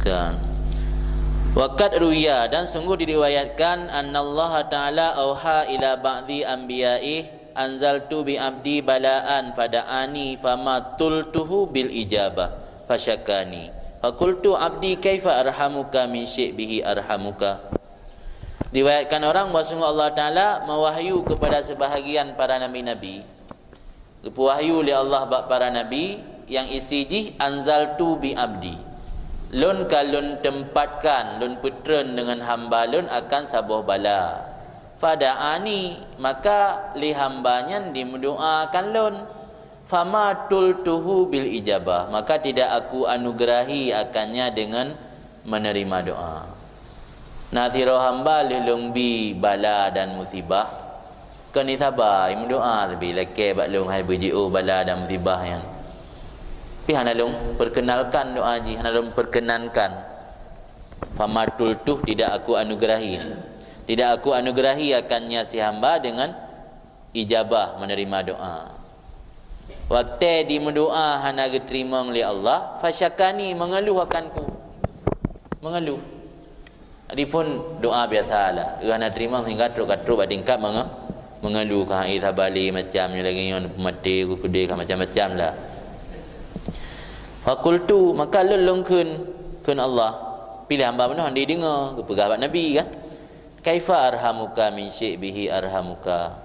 Kan. Waqad ruya, dan sungguh diriwayatkan annallaha ta'ala auha ila ba'di anbiya'ih anzaltu bi abdi balaan fada'ani fama tultuhu bil ijabah fasyakani fakultu abdi kaifa arhamuka min syi'bihi arhamuka. Diriwayatkan orang bahawa sungguh Allah Ta'ala mewahyu kepada sebahagian para nabi-nabi, wahyu oleh Allah bak para nabi yang isi jih anzaltu bi abdi, lun kalun tempatkan lun putren dengan hamba lun akan sabuh bala. Fada'ani, maka li hambanya dimendoakan lun. Fama tultuhu bil ijabah, maka tidak aku anugerahi akannya dengan menerima doa. Nathiro hamba lulung bi bala dan musibah, kani sabar mendoa lebih leke bak lung hai berjiu bala dan musibah yang pi hanalung perkenalkan doa ji, hanalung perkenankan. Famatul tuh tidak aku anugerahi, tidak aku anugerahi akannya si hamba dengan ijabah menerima doa. Waktu di mendoa hana diterima oleh Allah, fasyakani mengeluh akanku, mengeluh. Adipun doa biasalah, hana terima hingga teruk-teruk tingkat mengeluh kah tabali macam ni lagi yang mati ku kudai macam-macam lah. Fakultu, maka lulung kun Allah pilih hamba benar dia dengar pegawai Nabi kan. Kaifa arhamuka min syi'bihi arhamuka,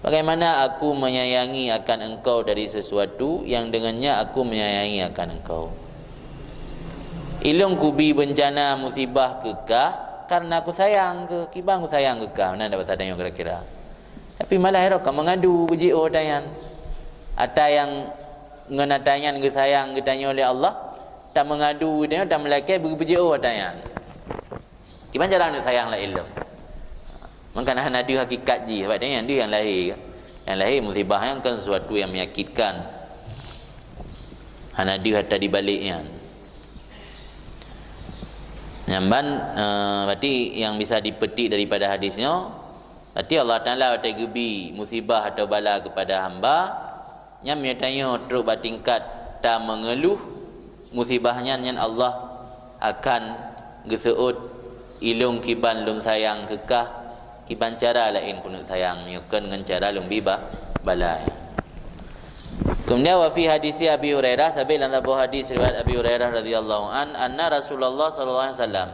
bagaimana aku menyayangi akan engkau dari sesuatu yang dengannya aku menyayangi akan engkau. Ilung kubi bencana musibah kekah karena aku sayang ke kibang aku sayang kekah. Mana dapat ada yang kira-kira. Tapi malah hero kau mengadu puji oh dayan. Ada yang ngenatayan ke sayang ke tanya oleh Allah, tak mengadu dia tak melakai puji oh dayan. Gimana cara nak sayang lah ilmu? Maka nak ada hakikat ji sebab dia yang lahir. Yang lahir musibah yang kan sesuatu yang menyakitkan. Hana dia hatta di baliknya. Nyamban berarti yang bisa dipetik daripada hadisnya, berarti Allah Ta'ala berarti gebi musibah atau bala kepada hamba yang menyatanya teruk bertingkat tak mengeluh musibahnya yang Allah akan geseut ilung kiban lung sayang kekah kiban cara lain kunut sayang nyukan dengan cara lung bibah balai. Kemudian wa fi hadis Abi Hurairah, tapi dalam hadis riwayat Abi Hurairah radhiyallahu anna Rasulullah sallallahu alaihi wasallam,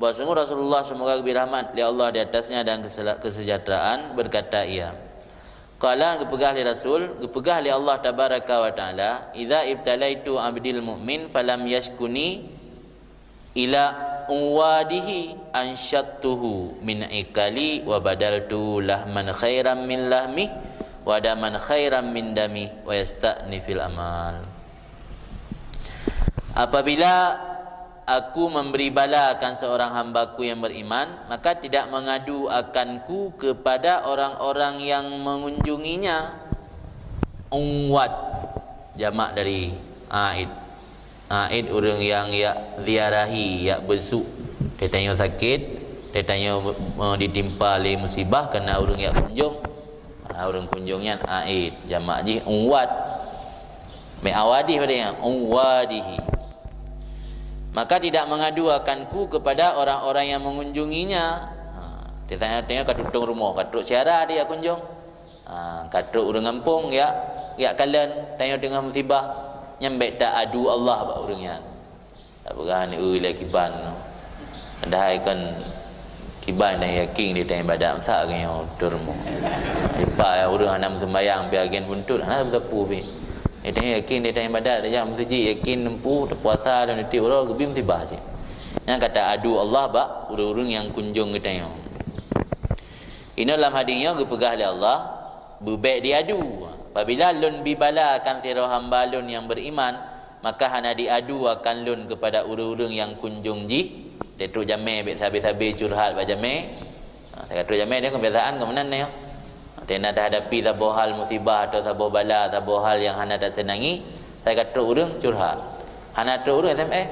bahawa sungguh Rasulullah semoga birahmat li Allah di atasnya dan kesejahteraan berkata ia. Qala gepegah li Rasul, gepegah li Allah tabaraka wa taala, idza ibtalaitu abdil mu'min falam yashkuni ila uwadihi ansyattuhu min ikali wa badaltu lahman khairan min lahmi wa daman khairan min dami wa yasta'nifil amal. Apabila aku memberi bala akan seorang hambaku yang beriman, maka tidak mengadu akanku kepada orang-orang yang mengunjunginya. Unwat jamak dari aid. Aid orang yang ya ziarahi, ya besuk. Dia tanya sakit, dia tanya ditimpa oleh musibah kena orang yang kunjung. Orang kunjungnya aid jamak ji unwat me awadi pada yang unwadihi, maka tidak mengadu akanku kepada orang-orang yang mengunjunginya. Dia tanya katuk rumah, katuk siara dia kunjung, katuk orang kampung ya kalian tanya dengan musibah nyambek tak adu Allah bak orangnya tak berani lagi ban dah kan kiban dan yakin dia tanya badak masak kan yang turmo ipa orang nak sembahyang biagen buntut ana bertepu be dia tanya yakin dia tanya badak dia jam masjid yakin nempu puasa dan nanti orang gebi musibah je yang kata adu Allah bak orang-orang yang kunjung kita tanya ini dalam hadisnya gepegah oleh Allah bebek diadu. Apabila lun bibala akan sira hamba lun yang beriman, maka hana diadu akan lun kepada urang-urang yang kunjung ji. Dia tu jamai bet sabi-sabi curhat ba jamai. Saya kata jamai dia kebiasaan ke mana ni. Dia nak hadapi sabuh hal musibah atau sabuh bala, sabuh hal yang hana tak senangi, saya kata urang curhat. Hana tu urang SMS.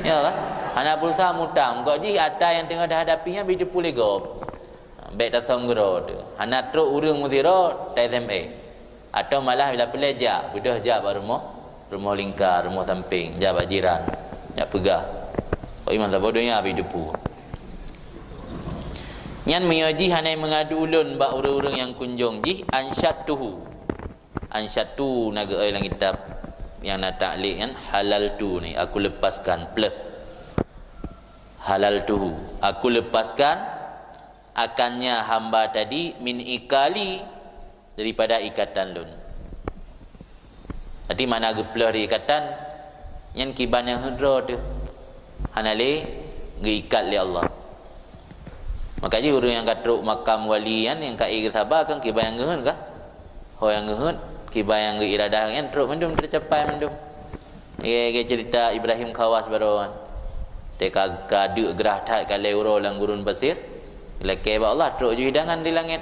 Ya kan? Hana pulsa mutang. Kok ji ada yang tengah dah hadapinya bi pulih gop. Bet tak songgro tu. Hana tu urang musira tak SMS. Atau malah bila pelajar budah jab rumah lingkar, rumah samping, jab jiran, nak pegah. iman sabodonya abi depu. Nyan menyaji hanai mengadu ulun ba urang-urang yang kunjung ji ansyatuhu. Ansyatu naga ai lang kitab yang nak taklid kan halal tu ni aku lepaskan plus halal tuhu aku lepaskan akannya hamba tadi min ikali daripada ikatan lun. Jadi mana geplah di ikatan yang kiban yang hudra tu hanale ngeikat li Allah. Makanya orang yang katruk makam wali kan yang kai sabar kan kiban yang ngehun kah? Ho yang ngehun kiban yang iradah kan truk mendum tercapai mendum. Ye cerita Ibrahim Khawas baru kan. Teka kadu gerah tat kale uro lang gurun pasir. Leke ba Allah truk ju hidangan di langit.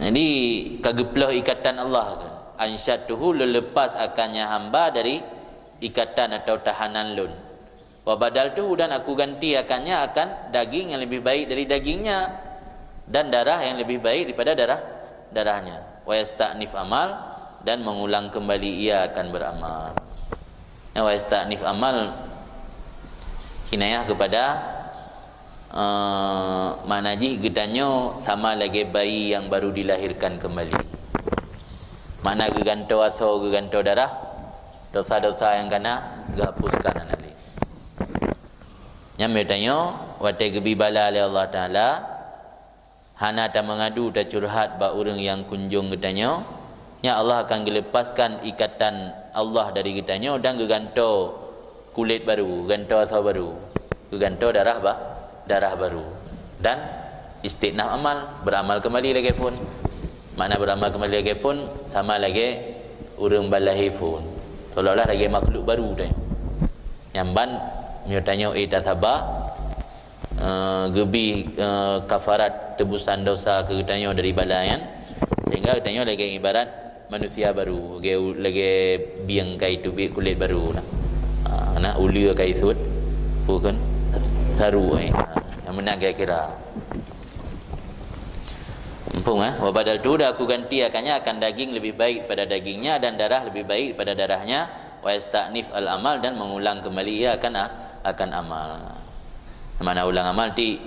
Jadi kageplah ikatan Allah kan. Ansyatuhu lepas akannya hamba dari ikatan atau tahanan lun. Wa badal tu dan aku ganti akannya akan daging yang lebih baik dari dagingnya dan darah yang lebih baik daripada darahnya. Wa yasta'nif amal dan mengulang kembali ia akan beramal. Wa yasta'nif amal kinayah kepada manaji gedanyo sama lagi bayi yang baru dilahirkan kembali. Mana geganto aso geganto darah dosa-dosa yang kena gahapuskan nanti. Yang bertanya wate gebi bala oleh Allah Taala hana tak mengadu tak curhat ba urang yang kunjung gedanyo nya Allah akan melepaskan ikatan Allah dari gedanyo dan geganto kulit baru, ganto asal baru, geganto darah baru dan istiqnah amal, beramal kembali lagi pun. Makna beramal kembali lagi pun sama lagi urang balahi pun. Seolah-olah lagi makhluk baru dah. Yang ban tanya tak sabar gebi kafarat tebusan dosa ke tanya dari balayan sehingga tanya lagi ibarat manusia baru lagi biang kai tu bi kulit baru nah ulia kai sud bukan saru yang menang kira empung wa badal tu dah aku ganti akannya akan daging lebih baik pada dagingnya dan darah lebih baik pada darahnya wa yasta'nif al amal dan mengulang kembali ia akan amal. Mana ulang amal ti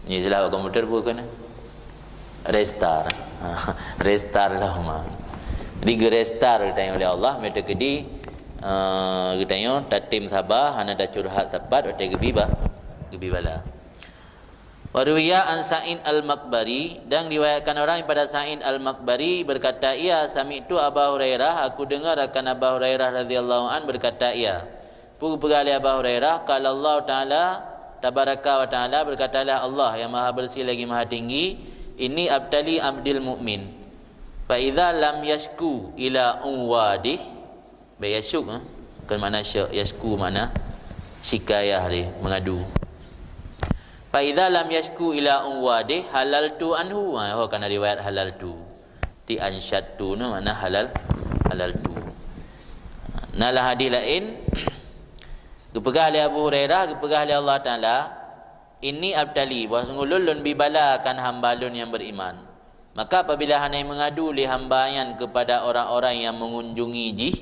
ni salah komputer bukan restart restart lah mah di restart tanya oleh Allah meta kedi tanya tatim sabah hana da curhat sabat ote gebi bala waruya an Sa'id al-Makbari dan riwayatkan orang pada Sa'id al-Makbari berkata ia sami'tu Abu Hurairah aku dengar akan Abu Hurairah radhiyallahu an berkata ia Pugali Abu Hurairah kalau Allah Ta'ala tabaraka wa ta'ala berkatalah Allah yang maha bersih lagi maha tinggi ini abtali abdil mu'min fa idza lam yashku ila unwadih bayasyuk kan makna yashku makna shikayah dia mengadu fa idza lam yashku ila unwadih halaltu anhu kan riwayat halaltu ti ansyatu makna halaltu nalah hadis lain Gepegah oleh Abu Hurairah, gepegah oleh Allah Ta'ala ini abdali, bahawa sungguh lulun bibalakan hamba lun yang beriman. Maka apabila hanai mengadu li hambayan kepada orang-orang yang mengunjungi jih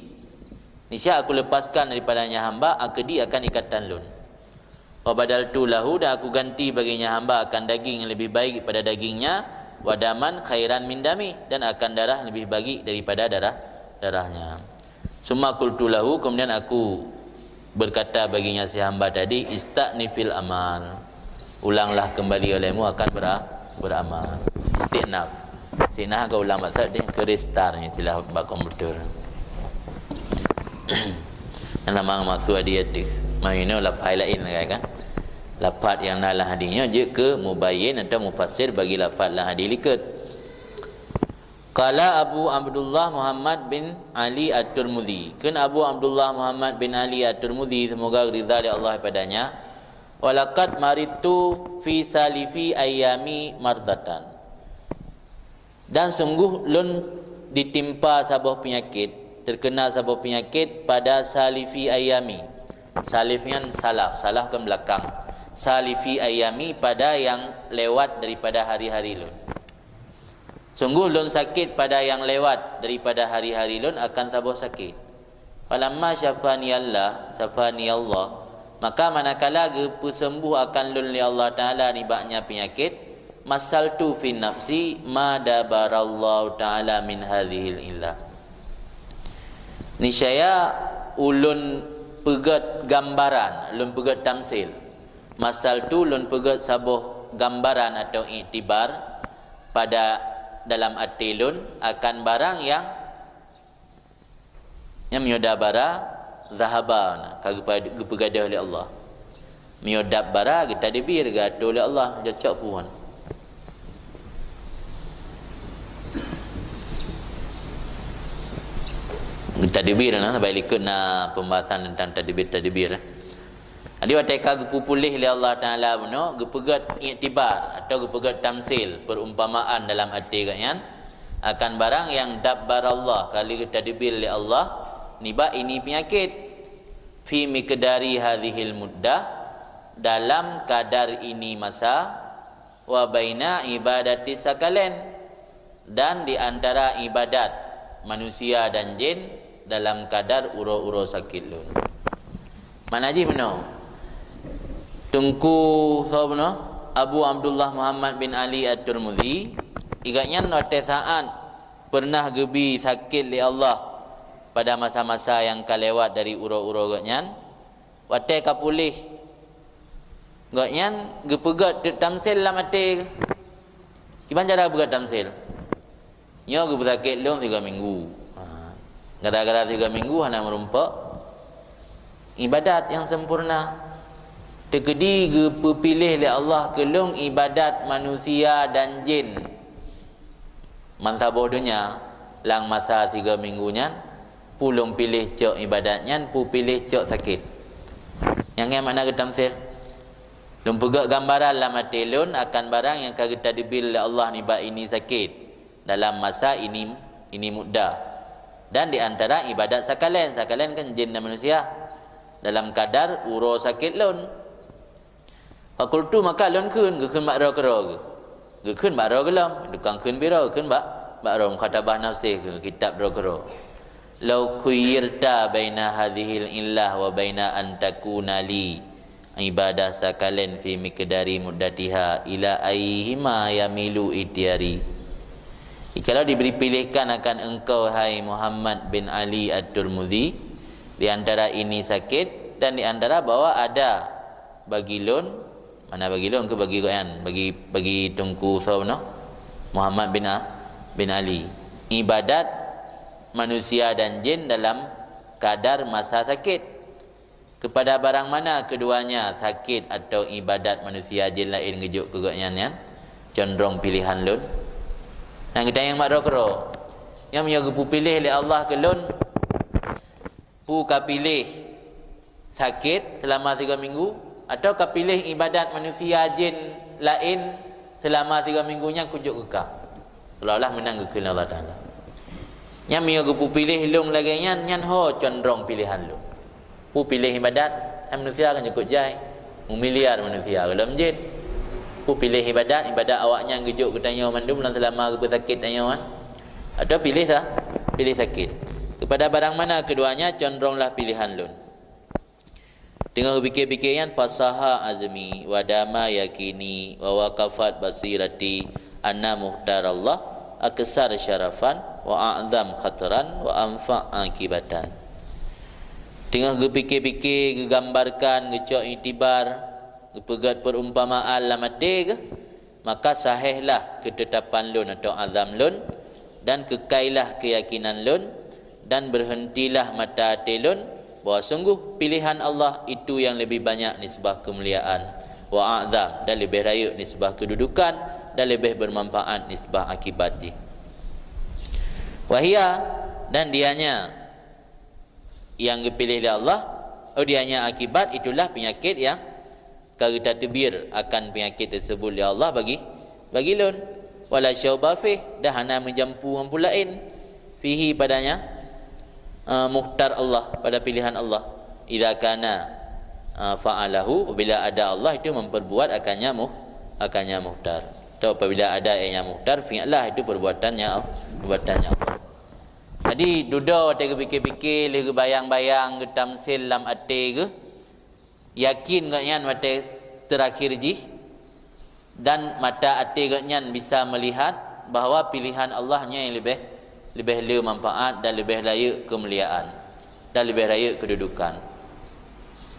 niscaya aku lepaskan daripadanya hamba, akdi akan ikatan lun. Wa badal tu lahu, dan aku ganti baginya hamba akan daging yang lebih baik pada dagingnya, wadaman khairan min dami, dan akan darah lebih baik daripada darahnya. Summa qultu lahu, kemudian aku berkata baginya si hamba tadi ista'nifil amal ulanglah kembali olehmu akan beramal istiqnaf sinah ke ulama tadi ke restart ni tilah bak komputer yang nama maksud adiatif maino lafaz lain kan lafaz yang nalah hadisnya je ke mubayyin atau mufassir bagi lafaz lah hadis likat Qala Abu Abdullah Muhammad bin Ali At-Tirmidzi. Kan Abu Abdullah Muhammad bin Ali At-Tirmidzi semoga ridha dari Allah padanya. Walaqad maritu fi salifi ayami mardatan. Dan sungguh lun ditimpa sebuah penyakit, terkena sebuah penyakit pada salifi ayami. Salifnya salaf kan belakang. Salifi ayami pada yang lewat daripada hari-hari lun. Sungguh lun sakit pada yang lewat daripada hari-hari lun akan sabuh sakit. Falamma syafani Allah, maka manakala gepu sembuh akan lun li Allah Taala nibaknya penyakit, masaltu fi nafsi ma dabarallahu taala min hadhil illah. Niscaya ulun pegat gambaran, ulun pegat tamsil. Masaltu ulun pegat sabuh gambaran atau iktibar pada dalam hati ulun akan barang yang miodabara zahaban kagapa gepegadah oleh Allah. Miodabara getadbir gato oleh Allah jacak puan. Tadbir nah baik ikut na pembahasan tentang tadbir. Jadi wateka gepupulih oleh Allah Taala beno gepegat iktibar atau gepegat tamsil perumpamaan dalam hati kalian akan barang yang dabbar Allah kali tadbir oleh Allah niba ini penyakit fi miqdari hadhil muddah dalam kadar ini masa wa baina ibadati sakalen dan di antara ibadat manusia dan jin dalam kadar uro-uro sakit lun. Mana ji benar? Tungku so benar? Abu Abdullah Muhammad bin Ali At-Tirmidzi igaknya note saat pernah gebi sakit li Allah pada masa-masa yang kalewat dari uro-uro gaknyan wate kapulih gaknyan gepegat tamsil lah mati. Gimana cara begat tamsil? Nyo gebesakit long 3 minggu. Gara-gara 3 minggu hana merumpak ibadat yang sempurna. Tekedi gepilih oleh Allah kelong ibadat manusia dan jin. Mantap bodohnya lang masa 3 minggunya pulung pilih cok ibadatnya, pu pilih cok sakit. Yang mana kita tamsil? Lum pegak gambaran lah mati lun akan barang yang kagak tadbir oleh Allah ni ba ini sakit dalam masa ini mudah. Dan di antara ibadat sakalen kan jin dan manusia dalam kadar uro sakit lun. Fakultu maka lun kun gekeun makro kero gekeun makro gelam dukang kun biro kun makro khatabah nafsi kitab ro kero. Lau khuyirta baina hadhil illah wa baina an takuna li ibadah sakalen fi miqdari muddatiha ila ayyihima yamilu ityari. Kalau diberi pilihkan akan engkau hai Muhammad bin Ali At-Tirmidzi di antara ini sakit dan di antara bahwa ada bagi lun mana bagi lun ke bagi goyan bagi tungku sawno Muhammad bin Ali ibadat manusia dan jin dalam kadar masa sakit kepada barang mana keduanya sakit atau ibadat manusia jin lain ngejuk ke goyan condong pilihan lun. Yang kita yang makro yang menjaga pilih oleh Allah ke lun pu pilih sakit selama 3 minggu atau pilih ibadat manusia jin lain selama 3 minggunya kujuk kekal seolah-olah menang ke Allah Taala. Yang menjaga pilih lung lagi nyan ho condong pilihan lung pu pilih ibadat manusia akan cukup jai memiliar manusia dalam jin. Ku pilih ibadat awaknya gejuk ketanya mandum dalam selama sakit tanya wan atau pilih sakit kepada barang mana keduanya condonglah pilihan lun. Tengah fikir-fikirkan fasaha azmi wa dama yakini wa waqafat basirati anna muhtarallah aksar syarafan wa a'zam khataran wa anfa' akibatan. Tengah fikir-fikir gegambarkan ngecok itibar pegat perumpamaan lamate ke maka sahihlah ketetapan lun atau azam lun dan kekailah keyakinan lun dan berhentilah mata hati lun bahawa sungguh pilihan Allah itu yang lebih banyak nisbah kemuliaan wa azam dan lebih raya nisbah kedudukan dan lebih bermanfaat nisbah akibat dia. Wahia dan dianya yang dipilih oleh Allah dianya akibat itulah penyakit yang kalau tadbir akan penyakit tersebut ya Allah bagi lun wala syauba fih dah hana menjampu mampu lain fihi padanya muhtar Allah pada pilihan Allah idza kana fa'alahu bila ada Allah itu memperbuat akannya muhtar atau apabila ada yang muhtar fi'lah itu perbuatannya Allah. Jadi duda wate fikir-fikir le bayang-bayang ke tamsil lam ate ke yakin gak nyan wate terakhir ji dan mata ate gak nyan bisa melihat bahawa pilihan Allahnya yang lebih le manfaat dan lebih layak kemuliaan dan lebih layak kedudukan.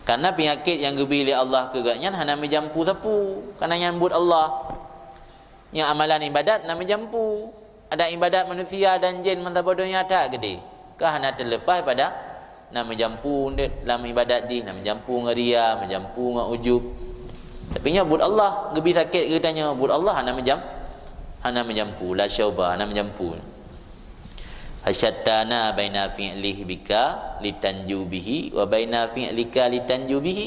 Karena penyakit yang gebi oleh Allah ke gak nyan hana menjampu sapu karena nyambut Allah. Yang amalan ibadat nama jampu. Ada ibadat manusia dan jin mantabodonya tak gede. Kah hana terlepas pada nama jampu dalam ibadat di, nama jampu ngeria, menjampu ngujub. Tapi nyebut Allah gebi sakit ke tanya nyebut Allah hana menjampu la syauba hana menjampu. Hasyattana baina fi'lihi bika litanju bihi wa baina fi'lika litanju bihi.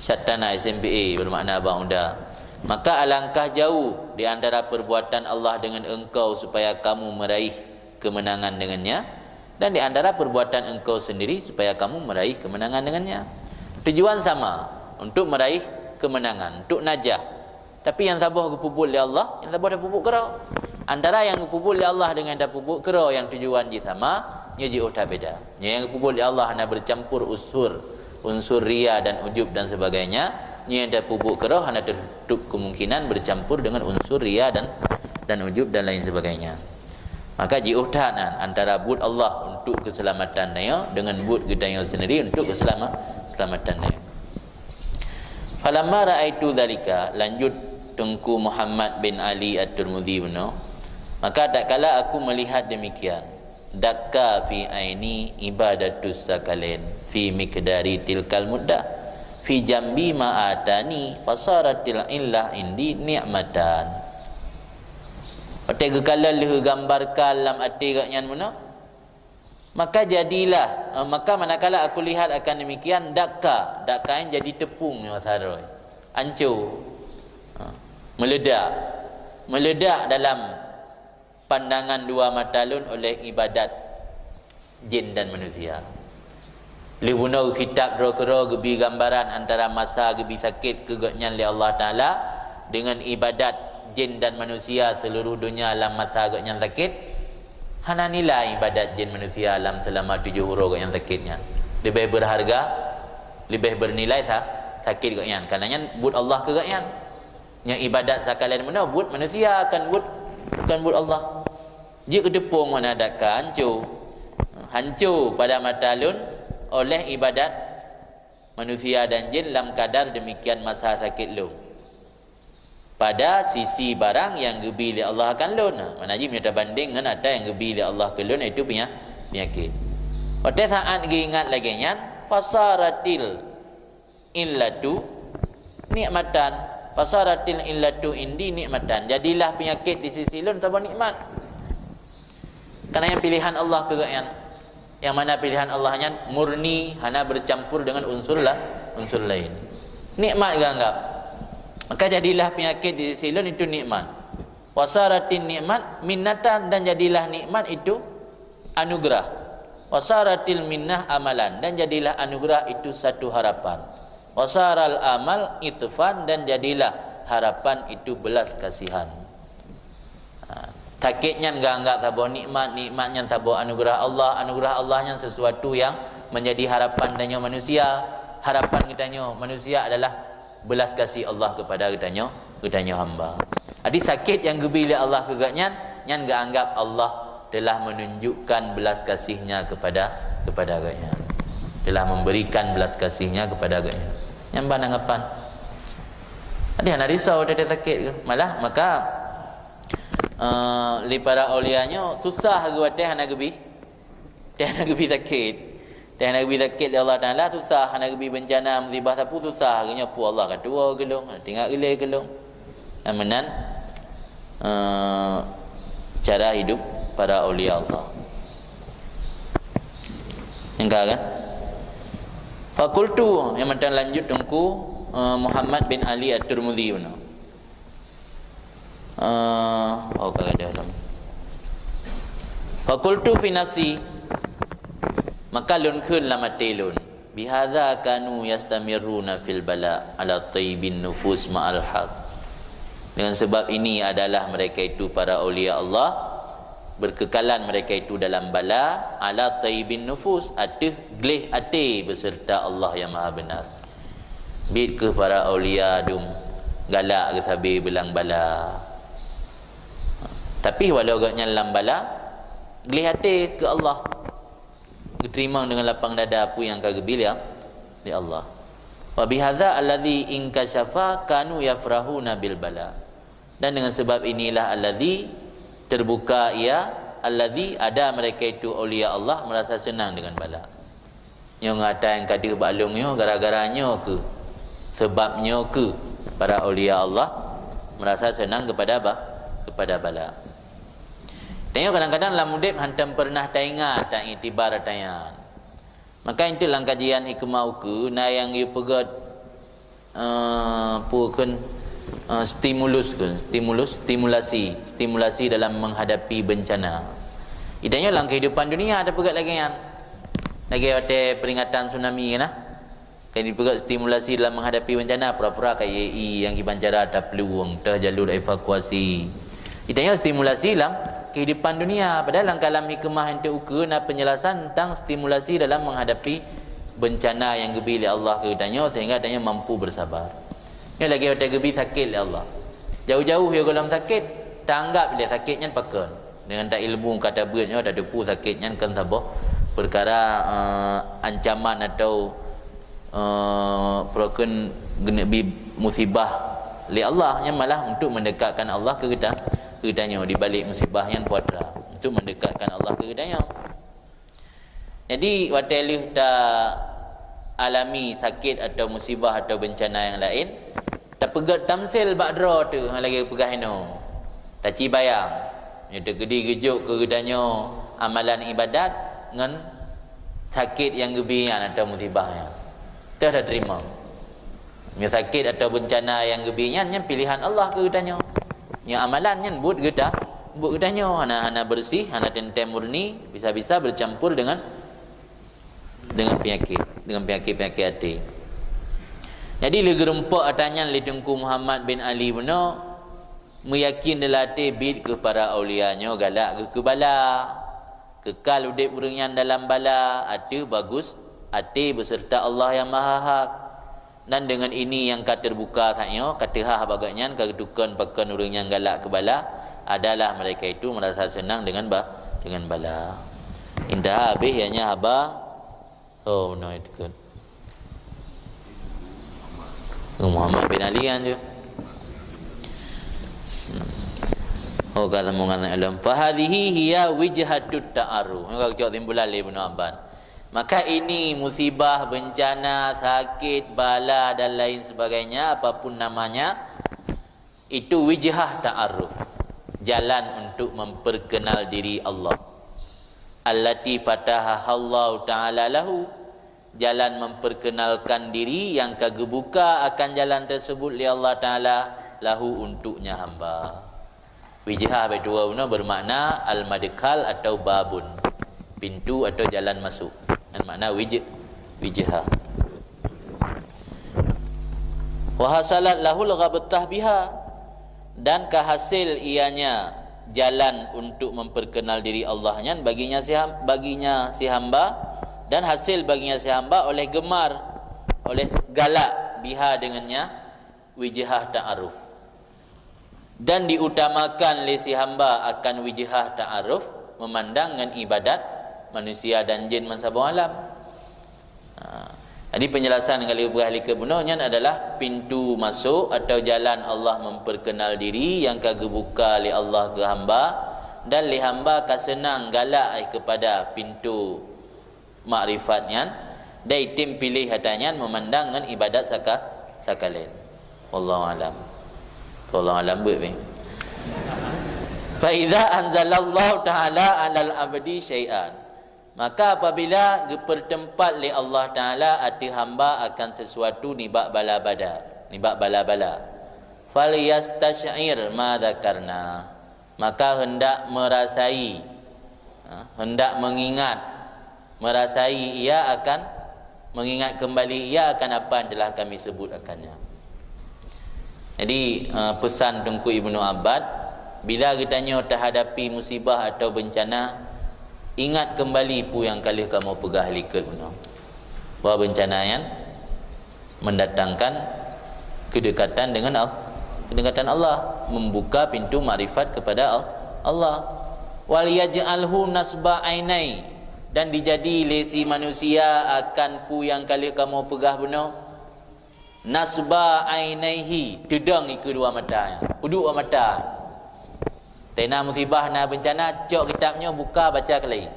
Syattana SMPA bermakna abang unda. Maka alangkah jauh di antara perbuatan Allah dengan engkau supaya kamu meraih kemenangan dengannya, dan di antara perbuatan engkau sendiri supaya kamu meraih kemenangan dengannya. Tujuan sama, untuk meraih kemenangan, untuk najah. Tapi yang sabar kepupul oleh Allah, yang sabar dah pupuk kerau. Antara yang kepupul oleh Allah dengan dah pupuk kerau yang tujuan je sama, nya je tak beda. Yang kepupul oleh Allah hanya bercampur unsur ria dan ujub dan sebagainya. Yang ada pupuk kerah hanya tertutup kemungkinan bercampur dengan unsur ria dan ujub dan lain sebagainya. Maka jiuhtanan antara but Allah untuk keselamatan dia dengan but gedanya sendiri untuk keselamatan dia. Falamma raaitu dzalika, lanjut Tengku Muhammad bin Ali At-Tirmidzi benar. Maka tak kala aku melihat demikian, dakka fi aini ibadatus sakalain fi miqdari tilkal muddah fi jambi ma'atani fasaratil illah indi ni'matan. Otak kala leh gambarkan lam ati gak nyan mana? Maka jadilah maka manakala aku lihat akan demikian dakka yang jadi tepung ni wasaroi. Hancur. Meledak dalam pandangan dua mata lun oleh ibadat jin dan manusia. Lihuna kitab dro-kero gebi gambaran antara masa gebi sakit kegaknyan li Allah Ta'ala dengan ibadat jin dan manusia seluruh dunia dalam masa agaknya sakit. Hana nilai ibadat jin manusia dalam selama 7 huruf agaknya sakitnya lebih berharga, lebih bernilai sakit agaknya. Karenanya but Allah kegaknya. Yang ibadat sekalian mana but manusia akan bukan but Allah. Jika kedepung mana adakah hancur pada mata lun oleh ibadat manusia dan jin dalam kadar demikian masa sakit lu pada sisi barang yang gebi oleh Allah akan lun. Manajim nyata banding dengan ada yang gebi oleh Allah ke lun itu punya penyakit. Pada saat ingat lagi nyan fasaratil illatu nikmatan, fasaratil illatu indi nikmatan, jadilah penyakit di sisi lun tambah nikmat. Karena yang pilihan Allah kegayaan, yang mana pilihan Allahnya murni hana bercampur dengan unsur lain. Nikmat dianggap. Maka jadilah penyakit di sisi lain itu nikmat. Wasaratin nikmat minnatan, dan jadilah nikmat itu anugerah. Wasaratil minnah amalan, dan jadilah anugerah itu satu harapan. Wasaral amal itfan, dan jadilah harapan itu belas kasihan. Sakitnya enggak anggap tabah nikmat, nikmatnya tabah anugerah Allahnya sesuatu yang menjadi harapan danya manusia. Harapan kitanya manusia adalah belas kasih Allah kepada kitanya hamba. Jadi sakit yang gebili Allah kegaknya nyan enggak anggap Allah telah menunjukkan belas kasihnya kepada agaknya, telah memberikan belas kasihnya kepada agaknya. Yang pandangapan ada yang risau ada sakit ke malah maka li para aulianya susah gua teh hana gebi sakit, teh hana gebi sakit Allah Taala susah, hana gebi bencana musibah sapu susah agaknya pu Allah kedua gelung tinggal gile gelung amanan cara hidup para aulia Allah. Enggak kan? Fakultu yang macam lanjut tungku Muhammad bin Ali At-Tirmidzi benar. Kagak ada dalam. Fakultu fi nafsi, maka lun kun lama telun. Bihadza kanu yastamiruna fil bala ala tayyibin nufus ma'al haq. Dengan sebab ini adalah mereka itu para aulia Allah berkekalan mereka itu dalam bala, ala taibin nufus, atih glih hati beserta Allah yang maha benar. Bid ke para aulia dum galak ke sabi belang bala. Tapi walau agaknya dalam bala, glih hati ke Allah, diterima dengan lapang dada apa yang kagebil ya di Allah. Wa bihadza alladhi in kasyafa kanu yafrahuna bil bala. Dan dengan sebab inilah alladhi terbuka ia, alladhi ada mereka itu aulia Allah merasa senang dengan bala. Yang ngata yang kadir baklungnya gara-garanya ke, sebabnya ke para aulia Allah merasa senang kepada apa? Kepada bala. Tengok kadang-kadang dalam mudib hantam pernah taingat tak itibar tayan. Maka itu dalam kajian hikmah uku na yang you pegat stimulasi dalam menghadapi bencana. Idanya dalam kehidupan dunia ada pegat lagi kan. Lagi ada peringatan tsunami kan. Kan dipegat stimulasi dalam menghadapi bencana, pura-pura KYI yang kibancara ada peluang dah jalur evakuasi. Idanya stimulasi dalam kehidupan dunia. Padahal dalam kalam hikmah ente uku na penjelasan tentang stimulasi dalam menghadapi bencana yang gebi oleh Allah kepadanya sehingga adanya mampu bersabar. Ni lagi ada gebi sakit oleh Allah. Jauh-jauh dia dalam sakit, tanggap dia sakitnya pakan. Dengan tak ilmu kata beratnya ada depu sakitnya kan tabah perkara ancaman atau perkara genebi musibah li Allah yang malah untuk mendekatkan Allah ke kepadanya di balik musibah yang puatra untuk mendekatkan Allah ke kepadanya. Jadi watalih tak alami sakit atau musibah atau bencana yang lain, tak pegat tamsil bakdra tu hang lagi pegah ino. Tak ci bayang. Nya tergedi gejuk ke kepadanya amalan ibadat dengan sakit yang gebian atau musibahnya. Tak ada terima. Nya sakit atau bencana yang gebian nya pilihan Allah ke kepadanya. Yang amalannya buat gedanya hana bersih, hana tentem murni, bisa-bisa bercampur dengan penyakit hati. Jadi legerempak atanya li Tengku Muhammad bin Ali benar meyakin delate bid ke para aulianya galak ke bala, kekal udip urangnya dalam bala, ada bagus hati beserta Allah yang maha hak. Dan dengan ini yang kata terbuka katanya, kata hah bagaknya kedudukan pakan orang yang galak ke bala adalah mereka itu merasa senang dengan bala. Indah habis ianya haba. Oh no itu kan. Muhammad bin Ali kan tu. Oh kata mengenai alam. Fahadhihi hiya wijhatut ta'aruf. Engkau cakap timbulan Ibnu Abbas. Maka ini musibah, bencana, sakit, bala dan lain sebagainya, apapun namanya, itu wijhah ta'aruf, jalan untuk memperkenal diri Allah. Allati fataha Allah Ta'ala lahu, jalan memperkenalkan diri yang kagebuka akan jalan tersebut li Allah Ta'ala lahu untuknya hamba. Wijhah berdua bermakna al-madkhal atau babun, pintu atau jalan masuk. Dan makna wijhah. Wa hasalat lahul ghabtah biha, dan kehasil ianya jalan untuk memperkenal diri Allahnya baginya si hamba, dan hasil baginya si hamba oleh gemar, oleh galak biha dengannya wijhah ta'aruf. Dan diutamakan oleh si hamba akan wijhah ta'aruf, memandang dengan ibadat manusia dan jin mansabung alam. Jadi penjelasan kali ahli kebenarnya adalah pintu masuk atau jalan Allah memperkenal diri yang kagebuka li Allah ke hamba, dan li hamba ka senang galak kepada pintu makrifatnya, dai tim pilih hatanya memandang dengan ibadat sakalen. Wallahu alam. Wallahu alam buat ni. Fa idza anzalallahu ta'ala 'alal abdi syai'an, maka apabila dipertempat oleh Allah Ta'ala hati hamba akan sesuatu nibak bala-bala, falyastash'ir ma dzakarna, maka hendak merasai, hendak mengingat, merasai ia akan mengingat kembali ia akan apa yang telah kami sebut akannya. Jadi pesan Tengku Ibnu Abbas bila kitanya terhadapi musibah atau bencana, ingat kembali pu yang kali kamu pegah likat benar. Bahawa bencana yang mendatangkan kedekatan dengan Allah, membuka pintu makrifat kepada Allah. Wal yaj'alhu nasba ainai, dan dijadi lesi manusia akan pu yang kali kamu pegah benar nasba ainaihi, tedang kedua matanya, duduk mata. Tena musibah na bencana, cok kitabnya buka baca kali.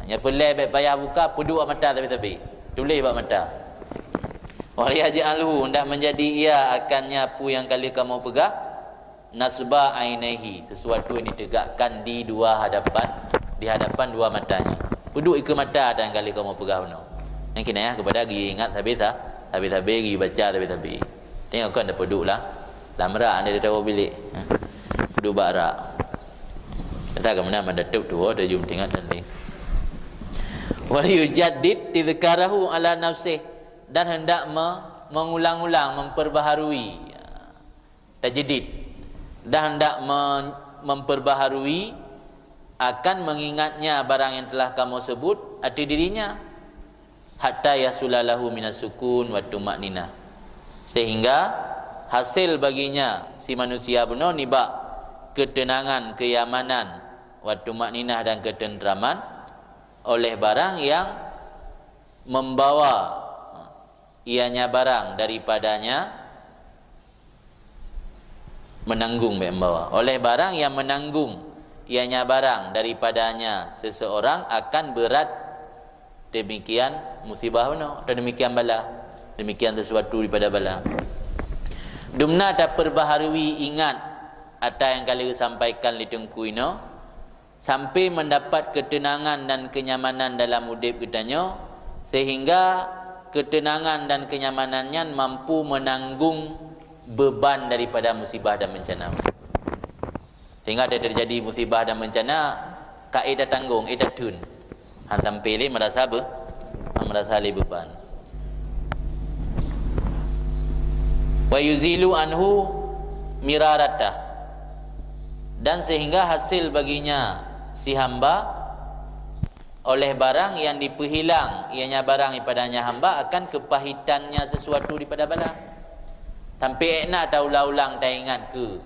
Ya pelai baik payah buka, duduk mata tapi tulis bab mata. Wal yaj'alhu, hendak menjadi ia akannya pu yang kali kamu pegah nasba ainaihi, sesuatu yang ditegakkan di hadapan dua matanya. Duduk ke mata dan kali kamu pegah benar. Yang kena ya kepada gi ingat habis-habis gi baca habis-habis. Tengok kan dapat duduk lah. Lamrak anda tahu bilik. Duduk barak. Kata kemudian mendatuk tu dah jum tengok nanti. Wal yujaddid tizkarahu ala nafsih, dan hendak mengulang-ulang, memperbaharui. Tajdid. Dan hendak memperbaharui akan mengingatnya barang yang telah kamu sebut arti dirinya, hatta yasulalahu minas sukun wa tumakninah, sehingga hasil baginya si manusia benar nibak ketenangan, kenyamanan, wa tumakninah, dan ketenteraman oleh barang yang membawa ianya barang daripadanya menanggung, membawa oleh barang yang menanggung ianya barang daripadanya seseorang akan berat demikian musibah benar, atau demikian bala, demikian sesuatu daripada bala. Dumna tak perbaharui ingat apa yang kali sampaikan di tengku ini, sampai mendapat ketenangan dan kenyamanan dalam udip kitanya, sehingga ketenangan dan kenyamanannya mampu menanggung beban daripada musibah dan bencana. Sehingga ada terjadi musibah dan bencana, kaedah tanggung, ida tun. Hantam pilih merasa beban. Wa yuzilu anhu miraratah, dan sehingga hasil baginya si hamba oleh barang yang diperhilang ianya barang daripadanya hamba akan kepahitannya sesuatu daripada bala. Sampai nak tahu ulang tak ingat ke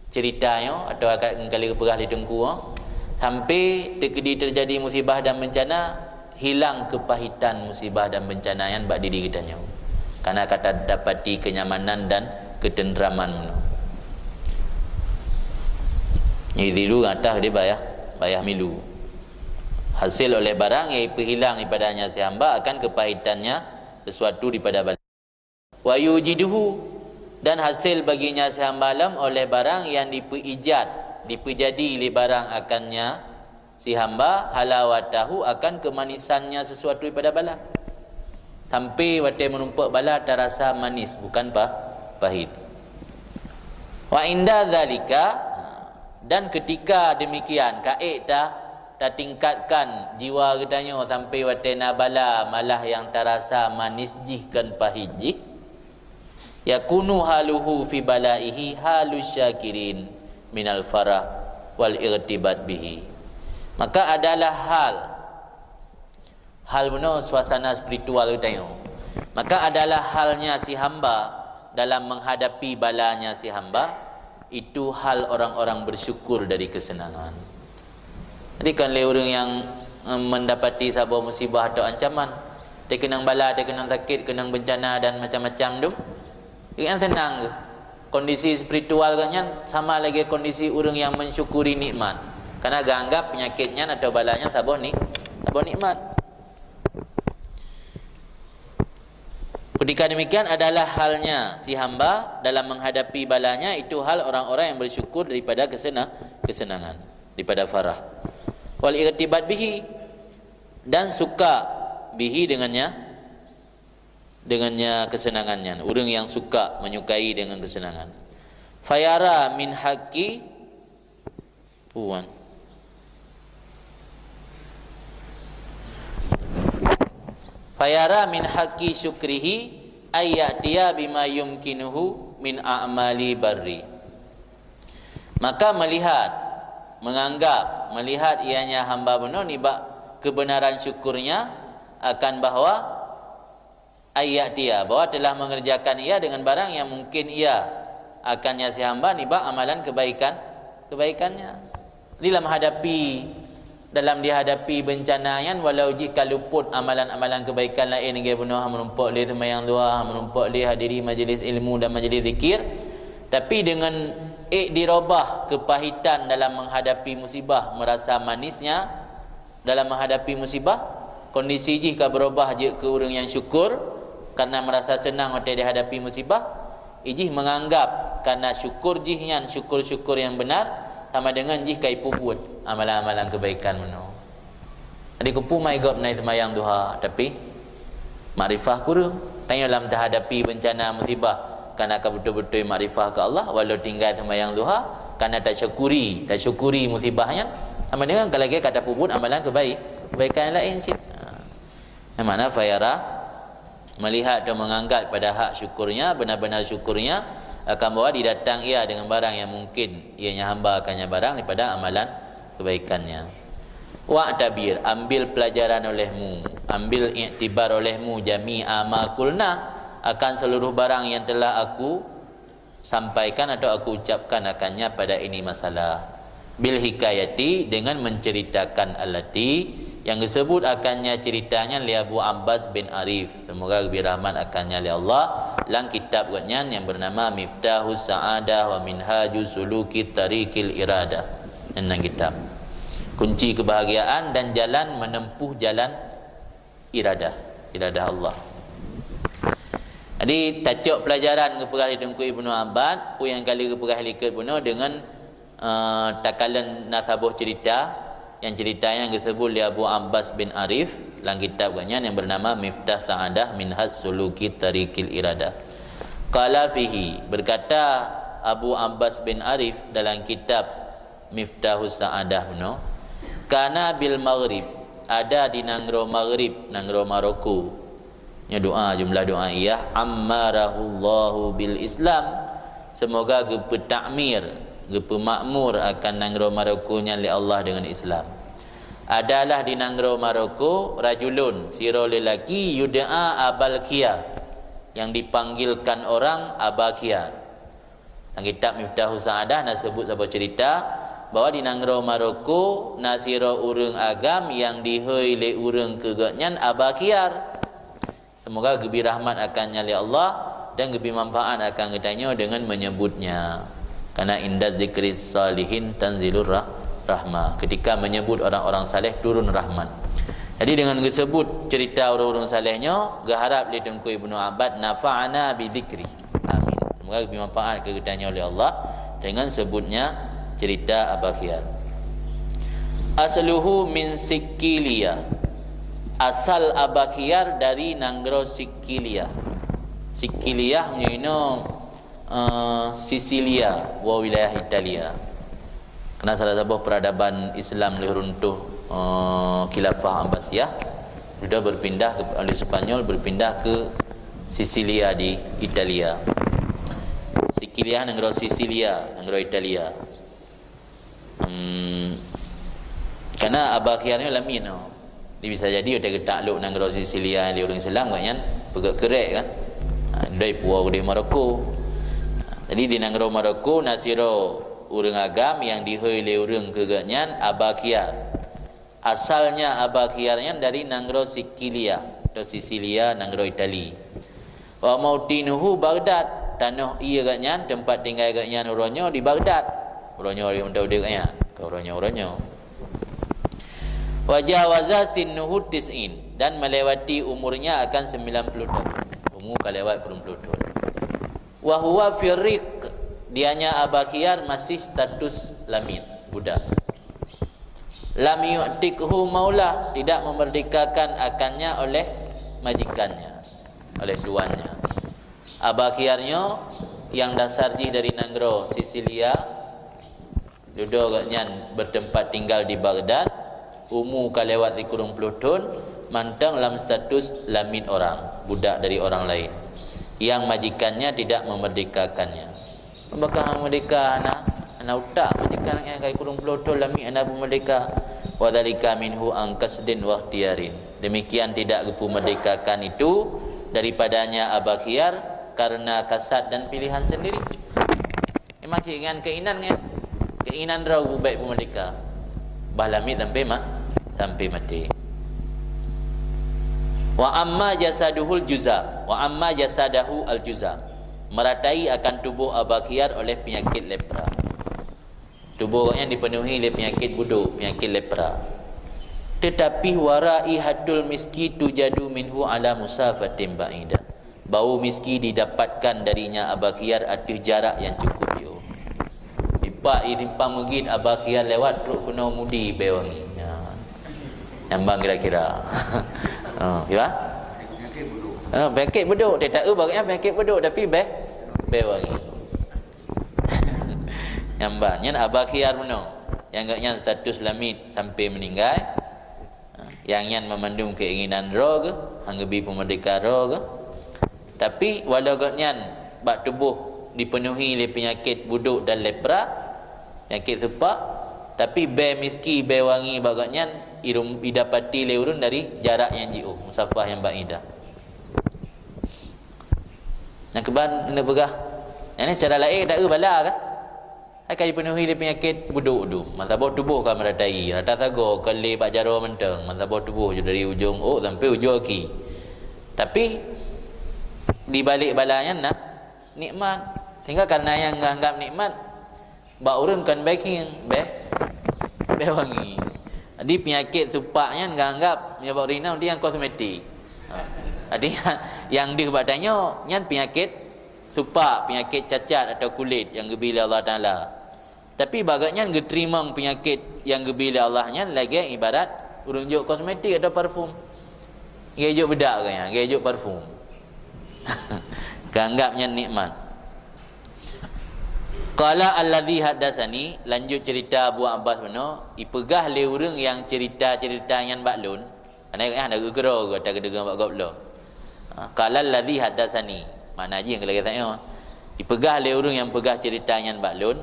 ceritanya atau akan kali perah di tengku, sampai terjadi musibah dan bencana, hilang kepahitan musibah dan bencana yang bak diri kitanya, karena kata dapati kenyamanan dan ketenteraman. Ini dulu kata dia bayah milu. Hasil oleh barang yang hilang daripadanya si hamba akan kepahitannya sesuatu daripada bala. Wa yujiduhu, dan hasil baginya si hamba alam oleh barang yang dipejadi oleh barang akannya si hamba, halawatahu, akan kemanisannya sesuatu daripada bala. Sampai waktu menumpak bala terasa manis, bukan pahit. Wa inda zalika, dan ketika demikian kaik dah tingkatkan jiwa kitanya sampai waktu bala malah yang terasa manis jihkan pahit jih, yakunu haluhu fi balaihi halus syakirin minal farah wal irtibat bihi. Maka adalah hal benar suasana spiritual kita. Maka adalah halnya si hamba dalam menghadapi balanya si hamba, itu hal orang-orang bersyukur dari kesenangan. Jadi kan orang yang mendapati sebuah musibah atau ancaman, dia kenang bala, dia kenang sakit, kenang bencana dan macam-macam tu, yang senang ke? Kondisi spiritual katnya sama lagi kondisi orang yang mensyukuri nikmat, karena ganggap penyakitnya atau balanya sabah nikmat. Ketika demikian adalah halnya si hamba dalam menghadapi balanya, itu hal orang-orang yang bersyukur daripada kesenangan, daripada farah. Wal irtibat bihi, dan suka bihi dengannya kesenangannya, orang yang suka menyukai dengan kesenangan. Fayara min haqqi Fayara min haqqi syukrihi ayyatiya bima yumkinuhu min a'mali barri. Maka melihat ianya hamba benar ni kebenaran syukurnya akan bahawa ayat dia bahawa telah mengerjakan ia dengan barang yang mungkin ia akan si hamba ni amalan kebaikannya dalam dihadapi bencana yang walau jika luput amalan-amalan kebaikan lain yang benar menumpak li sembahyang duha, menumpak li hadiri majlis ilmu dan majlis zikir, tapi dengan dirubah kepahitan dalam menghadapi musibah, merasa manisnya dalam menghadapi musibah, kondisi jika berubah je ke orang yang syukur karena merasa senang waktu dihadapi musibah, ijih menganggap karena syukur jihnya syukur-syukur yang benar sama dengan jih kai pubut amalan-amalan kebaikan meno. Adik kupu mai gop naik sembahyang duha tapi makrifah kurang. Tanya dalam terhadapi bencana musibah karena akan betul-betul makrifah ke Allah walau tinggal sembahyang duha karena tak syukuri musibahnya sama dengan kalau kita kata pubut amalan kebaikan yang lain sikit. Yang mana fayara melihat dan menganggap pada hak syukurnya, benar-benar syukurnya akan bawa didatang ia dengan barang yang mungkin ianya hamba akannya barang daripada amalan kebaikannya. Wa'tabir, ambil pelajaran olehmu, ambil iktibar olehmu jami'a ma qulna, akan seluruh barang yang telah aku sampaikan atau aku ucapkan akannya pada ini masalah. Bil hikayati, dengan menceritakan allati yang disebut akannya ceritanya li Abu Abbas bin Arif, semoga lebih rahmat akannya li Allah, lang kitab katnya yang bernama Miftahus Sa'adah wa Minhajus Suluki Tariqil Iradah. Yang kitab kunci kebahagiaan dan jalan menempuh jalan iradah Allah. Jadi tajuk pelajaran keperah ditungku Ibnu Abbas pu yang kali keperah likat puno dengan takalan nasabuh cerita yang ceritanya yang disebut li Abu Abbas bin Arif dalam kitab katnya yang bernama Miftah Sa'adah Minhaj Suluki Tariqil Iradah. Qala fihi, berkata Abu Abbas bin Arif dalam kitab Miftahus Sa'adah puno, kana bil maghrib, ada di nangro maghrib, nangro Maroko nya doa, jumlah doa iya ammarahullahu bil Islam, semoga gepe takmir, gepe makmur akan nangro Maroko nya li Allah dengan Islam. Adalah di nangro Maroko rajulun, siro lelaki yud'a Abal Khiyar, yang dipanggilkan orang Abakhiyar. Dalam kitab Miftahus Sa'adah nak sebut sebuah cerita bahawa di nangro Maroko nasiro urang agam yang dihoi le urang kegatnyan Abakhiyar. Semoga gebi rahmat akannya li Allah dan gebi manfaat akan katanya dengan menyebutnya. Karena inda zikris salihin tanzilur rahmah. Ketika menyebut orang-orang saleh turun rahmat. Jadi dengan disebut cerita orang-orang salehnya, berharap li tengku Ibnu Abbas nafa'ana bi dzikri. Amin. Semoga lebih manfaat kegetanya oleh Allah dengan sebutnya cerita Abakhiyar. Asluhu min Sikilia. Asal Abakhiyar dari Nanggro Sikilia. Sikilia ini Sisilia, wa wilayah Italia. Karena salah satu peradaban Islam lebih runtuh Khilafah Abbasiyah, sudah berpindah oleh Spanyol, berpindah ke Sisilia di Italia. Sicilia, negara Sisilia, negara Italia. Karena Abakhiyar ni lamin no. Dia bisa jadi dia takluk negara Sisilia di orang Islam kan, pegak kerek kan. Dari puau di Maroko. Jadi di negara Maroko nasiro urang agam yang dihoi le urang kegatnyan Abakhiyar. Asalnya Abakhiyarnya dari Nangro Sicilia atau Sisilia, Nangro Itali. Wa mautinuhu Baghdad, tanah ia katnya, tempat tinggal katnya uronyo di Baghdad. Uronyo dia untuk dia katnya, ke uronyo. Wa jawaza sinnuhu tis'in, dan melewati umurnya akan 90 tahun. Umur kelewat 90 tahun. Wa huwa firriq, dianya Abakhiyar masih status lamin, budak. Lam yu'tikhu maulah, tidak memerdekakan akannya oleh majikannya, oleh tuannya. Abakhiyarnya yang dasar jih dari Nangro Sisilia, duduk agaknya bertempat tinggal di Baghdad, umur kalewat 30 tahun, mantang dalam status lamin orang, budak dari orang lain, yang majikannya tidak memerdekakannya. Apakah merdeka anak utak majikan yang kai kurung pelotol lami anabu merdeka wa dzalika minhu an kasdin wa ikhtiyarin. Demikian tidak gepu merdekakan itu daripadanya abakhiyar karena kasad dan pilihan sendiri. Memang dengan keinginan rau baik merdeka bahlami sampai mati. Wa amma jasaduhul juzam, wa amma jasadahu al juzam, meratai akan tubuh abakhiyar oleh penyakit lepra. Tubuhnya dipenuhi oleh penyakit buduk, penyakit lepra. Tetapi warai hadul miski tujadu minhu ala musafatin ba'idah. Bau miski didapatkan darinya abakhiyar atas jarak yang cukup yo. Ipak irimpang mugit abakhiyar lewat truk kuno mudi bewangi. Nyambang kira-kira. Ya? Penyakit beduk. Dia tak bagaknya penyakit beduk tapi bewangi. Nyambang. Yang abakhiyar puno. Yang agaknya status lamit sampai meninggal. Yang memandung keinginan roh ke, hanggebi pemerdeka roh ke. Tapi walau agaknya bak tubuh dipenuhi oleh penyakit buduk dan lepra, penyakit sepak, tapi be miski be wangi bagaknya didapati leurun dari jarak yang jauh, musafah yang ba'idah. Yang keban kena pegah. Yang ni secara lain tak bala kah? Akan dipenuhi oleh penyakit buduk tu. Masa bawah tubuh kan meratai, rata sago, kelih bak jaro menteng, masa bawah tubuh je dari ujung sampai ujung kaki. Tapi di balik balanya nak nikmat. Tinggal karena yang anggap nikmat bak urun kan baking be wangi. Jadi penyakit supaknya anggap menyebab rinau dia yang kosmetik. Jadi yang dia badannya nyan penyakit supak, penyakit cacat atau kulit yang gebila Allah Taala. Tapi bagaknya geterimang penyakit yang gebila Allahnya lagi ibarat urunjuk kosmetik atau parfum. Gejuk bedak kaya, gejuk parfum. Kanggapnya nikmat. Qala allazi haddatsani, lanjut cerita Abu Abbas beno, ipegah le urang yang cerita-cerita yang baklun. Ana ada gegero kata kedengar bak goblok. Qala allazi haddatsani, makna je yang lagi tanya. Ipegah le urang yang pegah cerita yang baklun,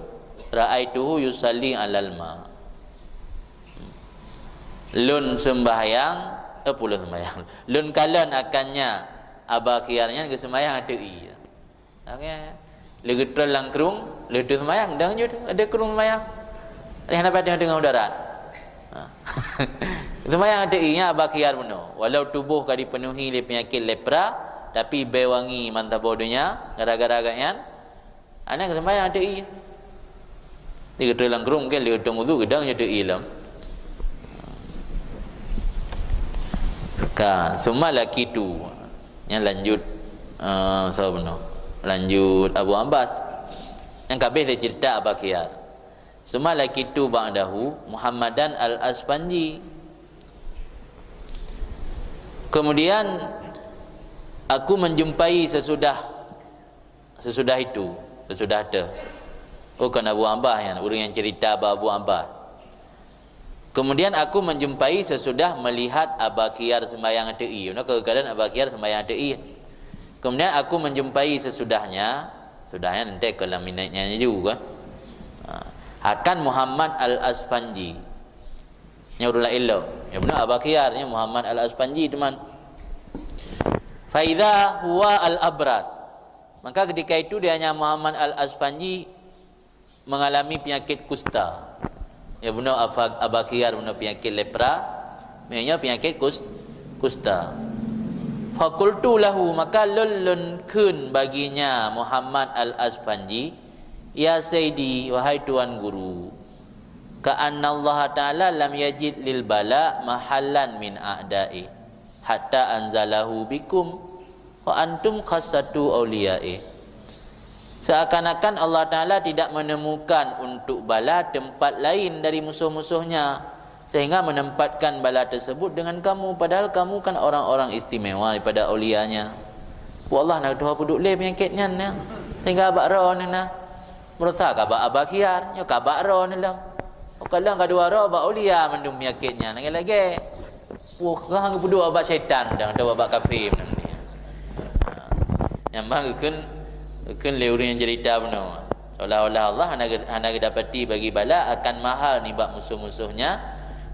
ra'aituhu yusalli alal ma. Lun sembahyang, puluh sembahyang. Lun kalan akannya abakhiyarnya ke sembahyang ada i. Okey. Legetol langkrung, letu semayang, dan juga ada kerung semayang. Ada yang dapat dengan udarat. Semayang ada inya abakhiyar penuh. Walau tubuh kali dipenuhi oleh penyakit lepra, tapi bewangi mantap bodohnya, gara-gara agaknya. Anak semayang ada iya. Legetol langkrung ke, legetol wudu, gedang ada ilam. Kan, semua laki tu. Yang lanjut, so penuh. Lanjut Abu Abbas yang kabeh dia cerita abakhiyar. Semua laki tu ba'dahu Muhammadan al-Asfanji. Kemudian aku menjumpai sesudah itu, sesudah ada. Kan Abu Abbas yang orang yang cerita Abu Abbas. Kemudian aku menjumpai sesudah melihat abakhiyar sembahyang TI. Keadaan abakhiyar sembahyang TI. Kemudian aku menjumpai sesudahnya nanti kalau minatnya juga akan Muhammad al-Asfanji nyurula ilmu ya benar abakhiyarnya Muhammad al-Asfanji teman. Faidha huwa al-abras, maka ketika itu dia hanya Muhammad al-Asfanji mengalami penyakit kusta. Ya benar abakhiyar benar penyakit lepra, maknanya penyakit kusta. Fakultu lahu, maka lulun kun baginya Muhammad al-Asfanji, ya Sayyidi, wahai tuan guru, ka'anna Allah Ta'ala lam yajid lil bala mahallan min a'da'i hatta anzalahu bikum wa antum khassatu awliya'i. Seakan-akan Allah Ta'ala tidak menemukan untuk bala tempat lain dari musuh-musuhnya sehingga menempatkan bala tersebut dengan kamu, padahal kamu kan orang-orang istimewa daripada aulianya. Allah nak tuha puduk le penyakitnya na. Sehingga abak roh ni na. Merosak abak abakhiyar, nyo kabak roh ni lah. Kalau kadua roh abak aulia mendung penyakitnya. Lagi-lagi. Hang puduk abak syaitan dah, ada abak kafir ni. Yang bang keun le urang yang cerita benar. Seolah-olah Allah hana dapati bagi bala akan mahal nibak musuh-musuhnya,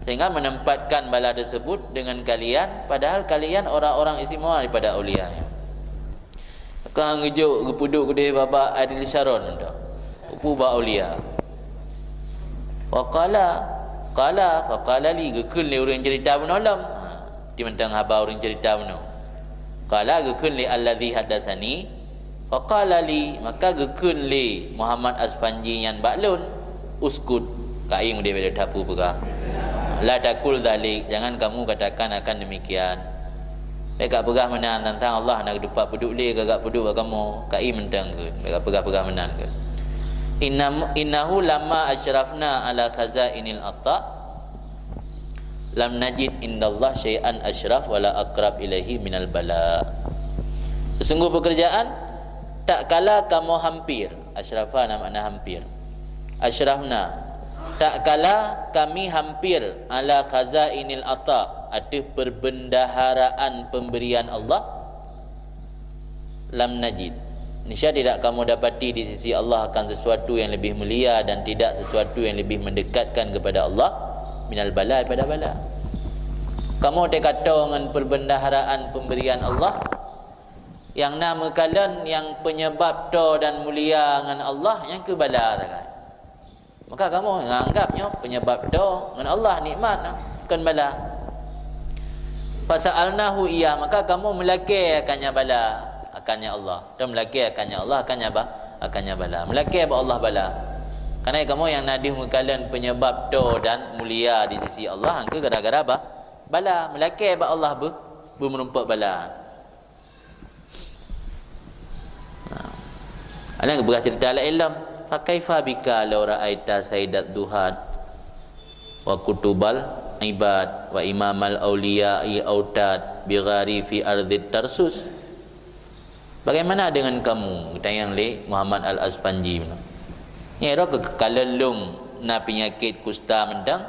sehingga menempatkan bala tersebut dengan kalian, padahal kalian orang-orang istimewa daripada aulia. Kau ngejuk gepuduk gede baba Adil Sharon dah. Upu ba aulia. Faqala li gekun le orang cerita menolom. Di mentang haba orang cerita menolom. Qala gekun li allazi haddatsani. Faqala li, maka gekun li Muhammad Aspanji yang baklun uskut kaing dia pada tapu pegah. La takul dalik, jangan kamu katakan akan demikian. Mereka pegah menan tentang Allah nak dapat peduk le gagak peduk kamu kai mentang ke. Mereka pegah menan ke. Innahu lamma asyrafna ala khazainil atta lam najid indallah syai'an asyraf wala aqrab ilaihi minal bala. Sesungguh pekerjaan tak kala kamu hampir, asyrafa makna hampir. Asyrafna, tak kala kami hampir ala khazainil atta, atas perbendaharaan pemberian Allah, lam najid, niscaya tidak kamu dapati di sisi Allah akan sesuatu yang lebih mulia dan tidak sesuatu yang lebih mendekatkan kepada Allah minal bala, daripada bala. Kamu kata dengan perbendaharaan pemberian Allah yang nama kalian yang penyebab to dan mulia dengan Allah yang ke bala kan. Maka kamu menganggapnya penyebab to dengan Allah nikmat bukan bala. Fasa'alnahu iyah, maka kamu melakirkannya bala akannya Allah. Dan melakirkannya Allah akannya apa? Akannya bala. Melakir Allah bala. Kerana kamu yang nadih kalian penyebab to dan mulia di sisi Allah angka gara-gara apa? Bala. Melakir Allah bermerumpak bala. Ada yang berkata cerita al-ilm, fakaifa bika law ra'aita sayyidat duhan wa kutubal ibad wa imamal awliya'i autad bighari fi ardit tarsus. Bagaimana dengan kamu, tayang le Muhammad Al-Aspanji nyero kekalalung na penyakit kusta mendang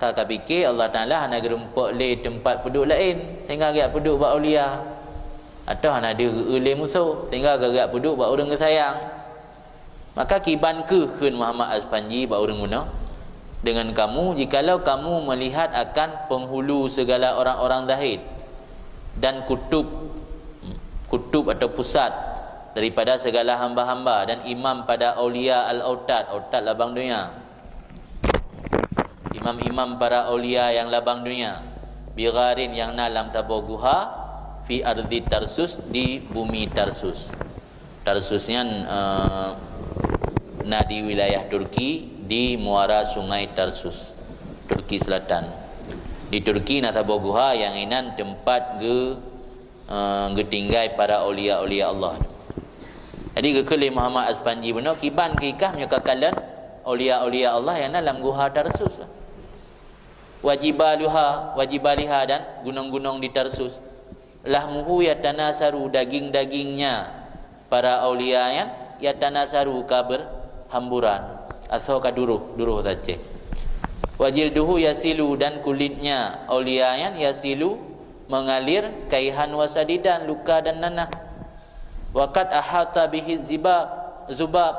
kakak fikir Allah Ta'ala hana gerempok le tempat penduduk lain sehingga agak penduduk buat awliya, atau hana dia le musuh sehingga agak penduduk buat orang kesayang. Maka kiban ke khun Muhammad Aspanji buat orang guna dengan kamu jikalau kamu melihat akan penghulu segala orang-orang zahid dan kutub atau pusat daripada segala hamba-hamba dan imam pada aulia al-autad, autad labang dunia, imam-imam para aulia yang labang dunia, bigharin yang nalam tabau guha fi ardi Tarsus, di bumi Tarsus. Tarsusnya di wilayah Turki, di muara sungai Tarsus, Turki Selatan. Di Turki natabau guha yang inan tempat getinggai para aulia-aulia Allah. Jadi kekali Muhammad Aspanji benar kiban kikah menyokakalan aulia-aulia Allah yang dalam guha Tarsus. Wajibaliha dan gunung-gunung di Tarsus. Lahmuhu yatanasaru, daging-dagingnya para aulia yang yatanasaru kabar hamburan atau kaduruh saja. Wajilduhu yasilu, dan kulitnya aulia yang yasilu mengalir kaihan wasadidan, luka dan nanah. Waqad ahata bihi zubab,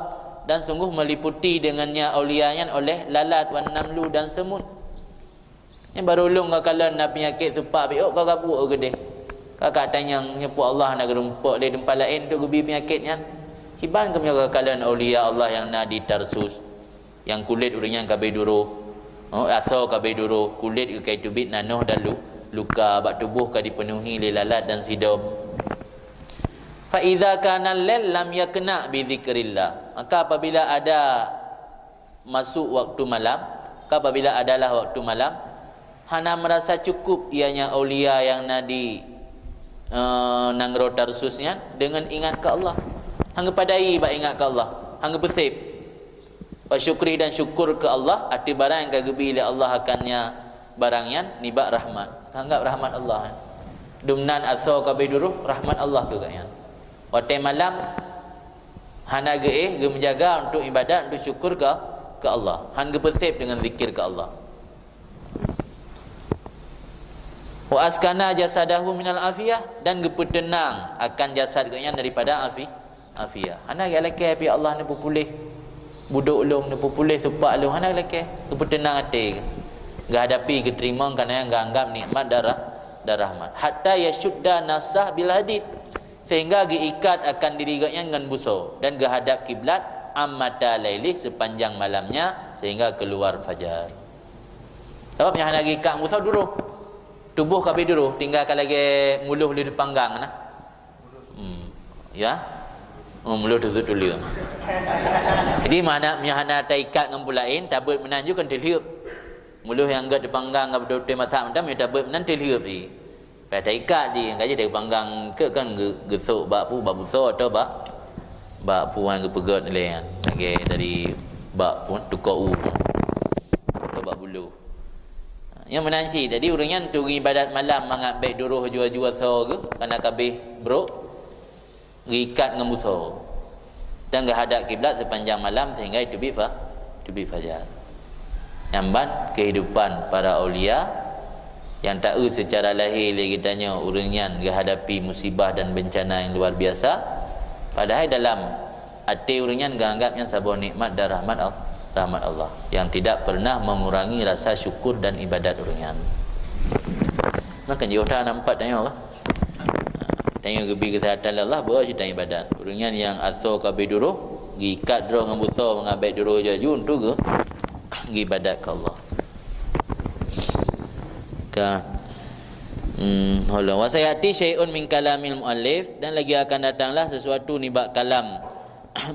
dan sungguh meliputi dengannya auliayan oleh lalat wan namlu dan semut. Yang baru ulung kakalan nak penyakit supak biok kau kabuk gede. Kakak tanya nyepu Allah nak gerumpuk di tempat lain untuk gubi penyakitnya. Kiban kami kakalan aulia Allah yang nak di Tarsus, yang kulit urangnya kabeh duruh. Asal kabeh duruh, kulit ke kai tubit nanoh dan luka, bak tubuh ka dipenuhi oleh lalat dan sidom. Fa idza kana al-lail lam yakna bi dzikrillah, maka apabila ada masuk waktu malam, apabila adalah waktu malam, hana merasa cukup ianya aulia yang nadi nangro Tarsusnya dengan ingat ke Allah. Hangga padai bak ingat ke Allah, hangga bersib wa syukri, dan syukur ke Allah ati barang yang kagebi oleh Allah akannya barang yang nibak rahmat. Anggap rahmat Allah. Dumnan asal kabeh duruh rahmat Allah juga ya. Waktu malam hana ge menjaga untuk ibadat, untuk syukur ke Allah. Han ge bersib dengan zikir ke Allah. Wa askana jasadahu minal afiyah, dan ge tenang akan jasad ge daripada afiyah. Hana ge laki api Allah ni pulih. buduk long depa pulih supak long ana leke kepetenang hati hadapi keterima kerana yang anggap nikmat rahmat hatta yashudda nafsah bil hadid sehingga diikat akan diri dengan busur dan hadap kiblat ammata lailih sepanjang malamnya sehingga keluar fajar. Sebabnya hana ikat busur dulu tubuh kabeh dulu tinggalkan lagi muluh di panggang nah. Ya. Muluh tu dulu. Jadi mana hana taikat dengan pulain tabut menanju kan terhiup. Muluh yang agak dipanggang ke betul-betul masak macam ya tabut menan terhiup pada ikat je kaje dari panggang ke kan gesuk bak busur atau bak puan ke pegot ni kan. Okey dari bak pun tukar atau bak bulu. Yang menansi tadi urangnya tu ibadat malam mangat baik duruh jual-jual so ke kerana kabeh bro ikat dengan busur dan hadap kiblat sepanjang malam sehingga itu fajar. Nyamban kehidupan para aulia yang tahu secara lahir lagi tanya urangnya hadapi musibah dan bencana yang luar biasa padahal dalam hati urangnya anggapnya sebuah nikmat dan rahmat Allah yang tidak pernah mengurangi rasa syukur dan ibadat urangnya. Maka jauh nampak tanya Allah tanya gebi kesihatan Allah bawa cerita ibadat urangnya yang asal kabeh duruh gikat dro dengan busur mengabek duruh jaju tu ke ibadat ke Allah ka wa sayati syai'un min kalamil muallif dan lagi akan datanglah sesuatu ni bab kalam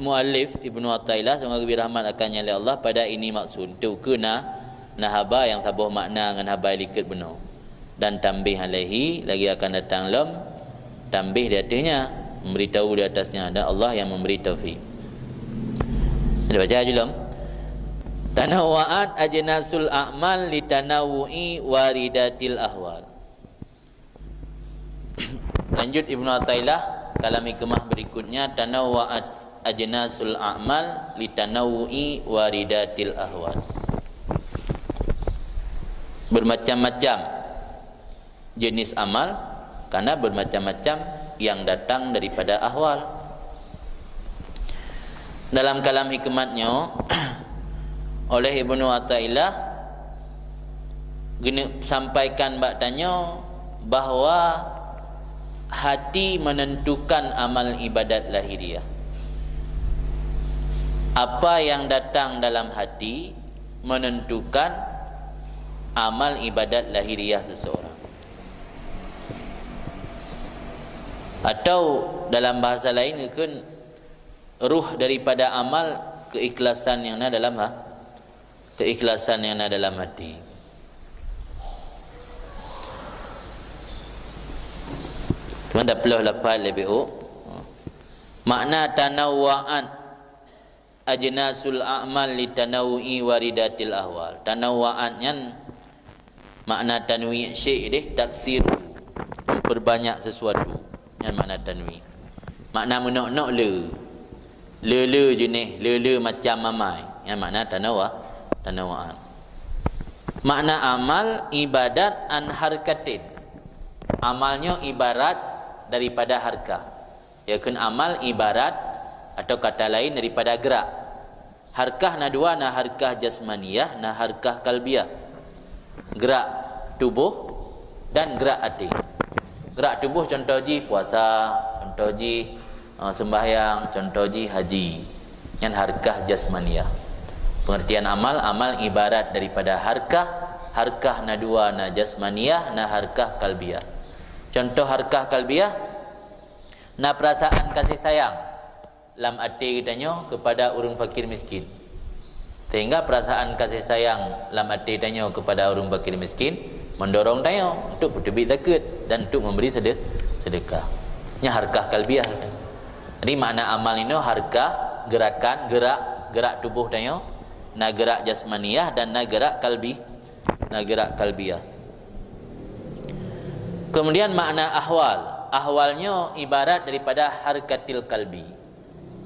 muallif Ibnu Athaillah semoga lebih rahmat akannya oleh Allah pada ini maksud tu kena nahaba yang tabuh makna dengan haba likat benar dan tambih alaihi lagi akan datang lam tambih di atasnya memberitahu di atasnya dan Allah yang memberi taufik. Ada baca ajulam tanawwa'at ajnasul a'mal litanawu'i waridatil ahwal. Lanjut Ibnu Athaillah kalam hikmah berikutnya tanawwa'at ajnasul a'mal litanawu'i waridatil ahwal. Bermacam-macam jenis amal karena bermacam-macam yang datang daripada ahwal. Dalam kalam hikmatnya oleh Ibnu Athaillah sampaikan tanya bahawa hati menentukan amal ibadat lahiriah. Apa yang datang dalam hati menentukan amal ibadat lahiriah seseorang. Atau dalam bahasa lain kan ruh daripada amal keikhlasan yang ada dalam keikhlasan yang ada dalam hati. Cuma dah peluh lafaz lebih makna tanawwa'an ajnasul a'mal litanawu'i waridatil ahwal. Tanawwa'an yang makna tanwi' syai' deh taksir memperbanyak sesuatu. Yang makna tanwi. Makna menok-nok le jenis le macam mamai. Yang makna tanawwa'an. Makna amal ibadat an harkatin. Amalnya ibarat daripada harkah. Ya kan amal ibarat atau kata lain daripada gerak. Harkah na dua, na harkah jasmaniyah, na harkah kalbiyah. Gerak tubuh dan gerak hati. Gerak tubuh contoh ji puasa, contoh ji sembahyang, contoh ji haji. Yang harkah jasmaniyah. Pengertian amal ibarat daripada harkah na dua, na jasmaniyah, na harkah kalbiyah. Contoh harkah kalbiyah, na perasaan kasih sayang lam hati kitanya kepada orang fakir miskin. Sehingga perasaan kasih sayang lam hati kitanya kepada orang fakir miskin mendorong tanya untuk bertebik zakat dan untuk memberi sedekah. Nya harkah kalbiyah. Jadi makna amal ini harkah gerakan, gerak tubuh tanya, na gerak jasmaniyah dan na gerak kalbiyah. Kemudian makna ahwal. Ahwalnya ibarat daripada harkatil kalbi.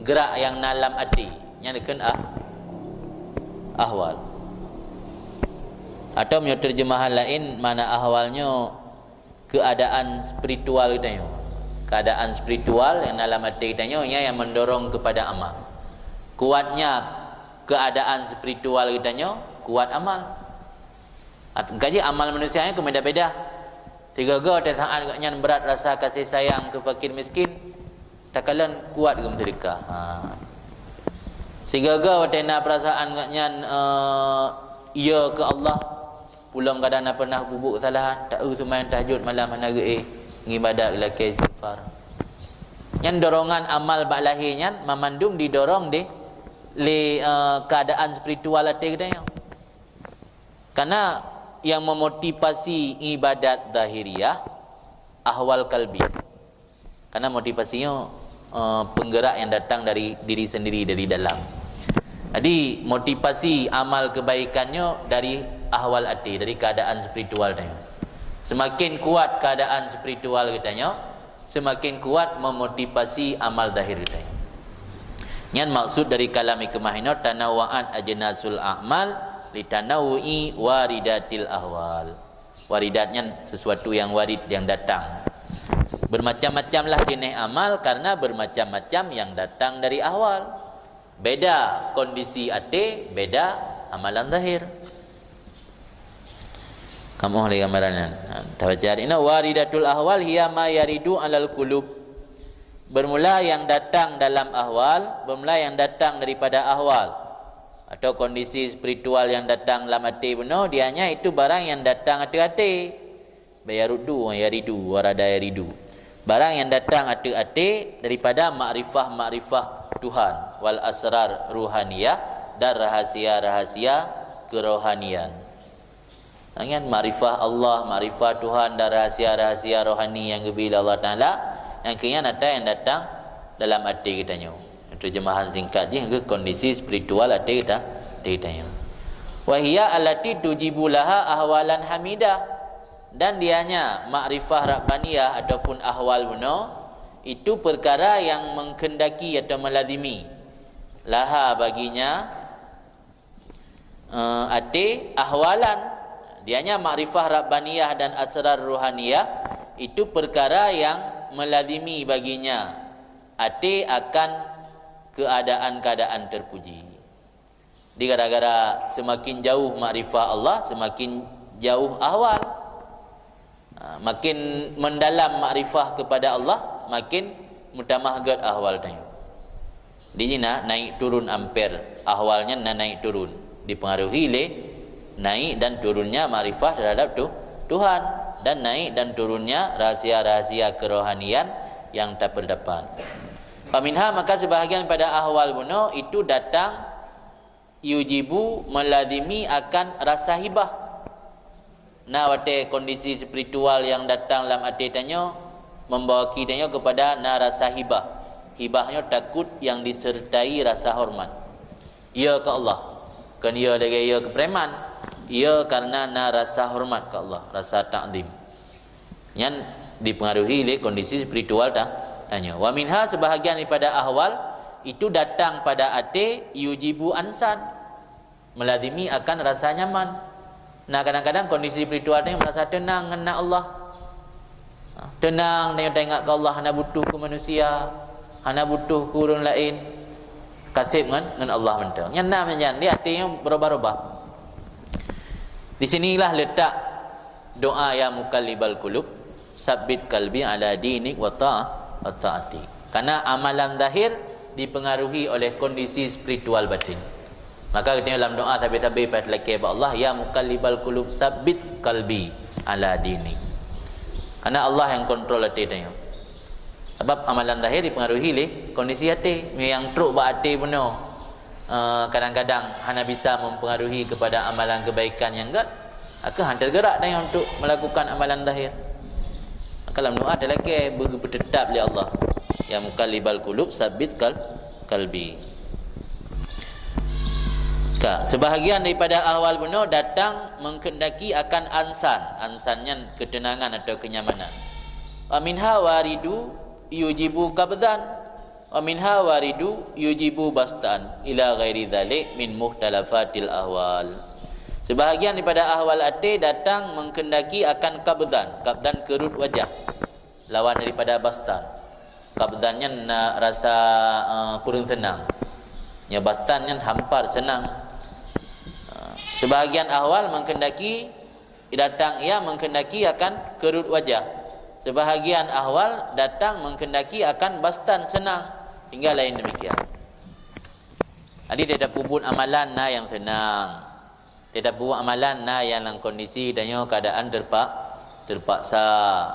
Gerak yang dalam hati. Yang dikenal ahwal. Atau punya terjemahan lain mana ahwalnya keadaan spiritual kita. Keadaan spiritual yang dalam hati kita yang mendorong kepada amal. Kuatnya keadaan spiritual kitanya kuat amal. Kaji amal manusia nya beda-beda. Tiga ada saat agaknya berat rasa kasih sayang ke fakir miskin, takalan kuat ke sedekah. Tiga ada perasaan agaknya ia ke Allah, pulang kadang pernah bubuk kesalahan, tak sembahyang tahajud malam hari ngibadat lelaki istighfar. Yang dorongan amal bak lahirnya memandum didorong deh le keadaan spiritual hati kita. Karena yang memotivasi ibadat zahiriyah ahwal kalbi. Karena motivasinya penggerak yang datang dari diri sendiri, dari dalam. Jadi motivasi amal kebaikannya dari ahwal hati, dari keadaan spiritual tanya. Semakin kuat keadaan spiritual kitanya, semakin kuat memotivasi amal zahir kitanya. Yang maksud dari kalam hikmah ini tanawwa'an ajnasul a'mal litanawwi waridatil ahwal. Waridatnya sesuatu yang warid, yang datang. Bermacam-macamlah jenis amal karena bermacam-macam yang datang dari ahwal. Beda kondisi hati, beda amalan zahir. Kamu oleh gambarannya. Tawajar ini waridatul ahwal hiya ma yaridu alal qulub. Bermula yang datang dalam ahwal, bermula yang datang daripada ahwal atau kondisi spiritual yang datang dalam hati benar, dianya itu barang yang datang hati-hati. Bayarudu yaridu warada yaridu. Barang yang datang hati-hati daripada makrifah Tuhan wal asrar ruhaniyah dan rahasia-rahasia kerohanian. Dengan makrifah Allah, makrifah Tuhan dan rahasia-rahasia rohani yang bila Allah Taala yang kini ada yang datang dalam hati kita nyo. Terjemahan singkat je ke kondisi spiritual hati kita nyo. Wa hiya allati tujibu laha ahwalan hamidah, dan dianya makrifah rabbaniyah ataupun ahwal benar itu perkara yang mengkendaki atau melazimi laha baginya hati ahwalan. Dianya makrifah rabbaniyah dan asrar ruhaniyah itu perkara yang melazimi baginya hati akan keadaan-keadaan terpuji. Di gara-gara semakin jauh makrifah Allah, semakin jauh ahwal. Makin mendalam makrifah kepada Allah, makin mutamahgat ahwal tanya. Di sini naik turun ampere, ahwalnya naik turun, dipengaruhi oleh naik dan turunnya makrifah terhadap Tuhan, dan naik dan turunnya rahasia-rahasia kerohanian yang tak berdapat. Paminha, maka sebahagian pada ahwal bunuh itu datang yujibu melazimi akan rasa hibah. Nah, wate kondisi spiritual yang datang dalam hati tanya membawa kitanya kepada rasa hibah. Hibahnya takut yang disertai rasa hormat. Ia ke Allah, kan ia lagi ia ke preman. Ia karena rasa hormat ke Allah, rasa ta'zim. Yang dipengaruhi oleh kondisi spiritual tanya. Wa minha, sebahagian daripada ahwal itu datang pada hati yujibu ansan, melazimi akan rasa nyaman. Nah, kadang-kadang kondisi spiritual ni merasa tenang dengan Allah. Tenang dia tengok ke Allah, hana butuh ke manusia, hana butuh ke orang lain. Kasih dengan Allah mentang. Yang namanya dia hatinya berubah-ubah. Di sinilah letak doa ya mukallibal qulub, sabbit qalbi ala dinik wa ta'ati. Karena amalan zahir dipengaruhi oleh kondisi spiritual batin. Maka kita dalam doa tabi-tabi pada laki Allah, ya mukallibal qulub sabbit qalbi ala dinik. Karena Allah yang kontrol hati tanya. Sebab amalan zahir dipengaruhi oleh kondisi hati. Yang teruk buat hati benar, kadang-kadang hanya bisa mempengaruhi kepada amalan kebaikan yang enggak, maka hantar gerak dia untuk melakukan amalan zahir. Maka dalam doa ada lagi bertetap oleh Allah, ya mukallibal qulub sabbit qalbi. Sebahagian daripada ahwal benar datang mengkendaki akan ansan. Ansannya ketenangan atau kenyamanan. Wa minha waridu yujibu qabdan, wa minha waridu yujibu bastan ila ghairi dzalik min muhtalafatil ahwal. Sebahagian daripada ahwal hati datang mengkendaki akan qabdan. Qabdan kerut wajah, lawan daripada bastan. Qabdannya rasa kurang senang. Nyabatan yang hampar senang. Sebahagian ahwal menghendaki datang ia menghendaki akan kerut wajah. Sebahagian ahwal datang menghendaki akan bastan senang, hingga lain demikian. Jadi dia puput amalan na yang senang. Dia puput amalan na yang dalam kondisi danyo keadaan terpaksa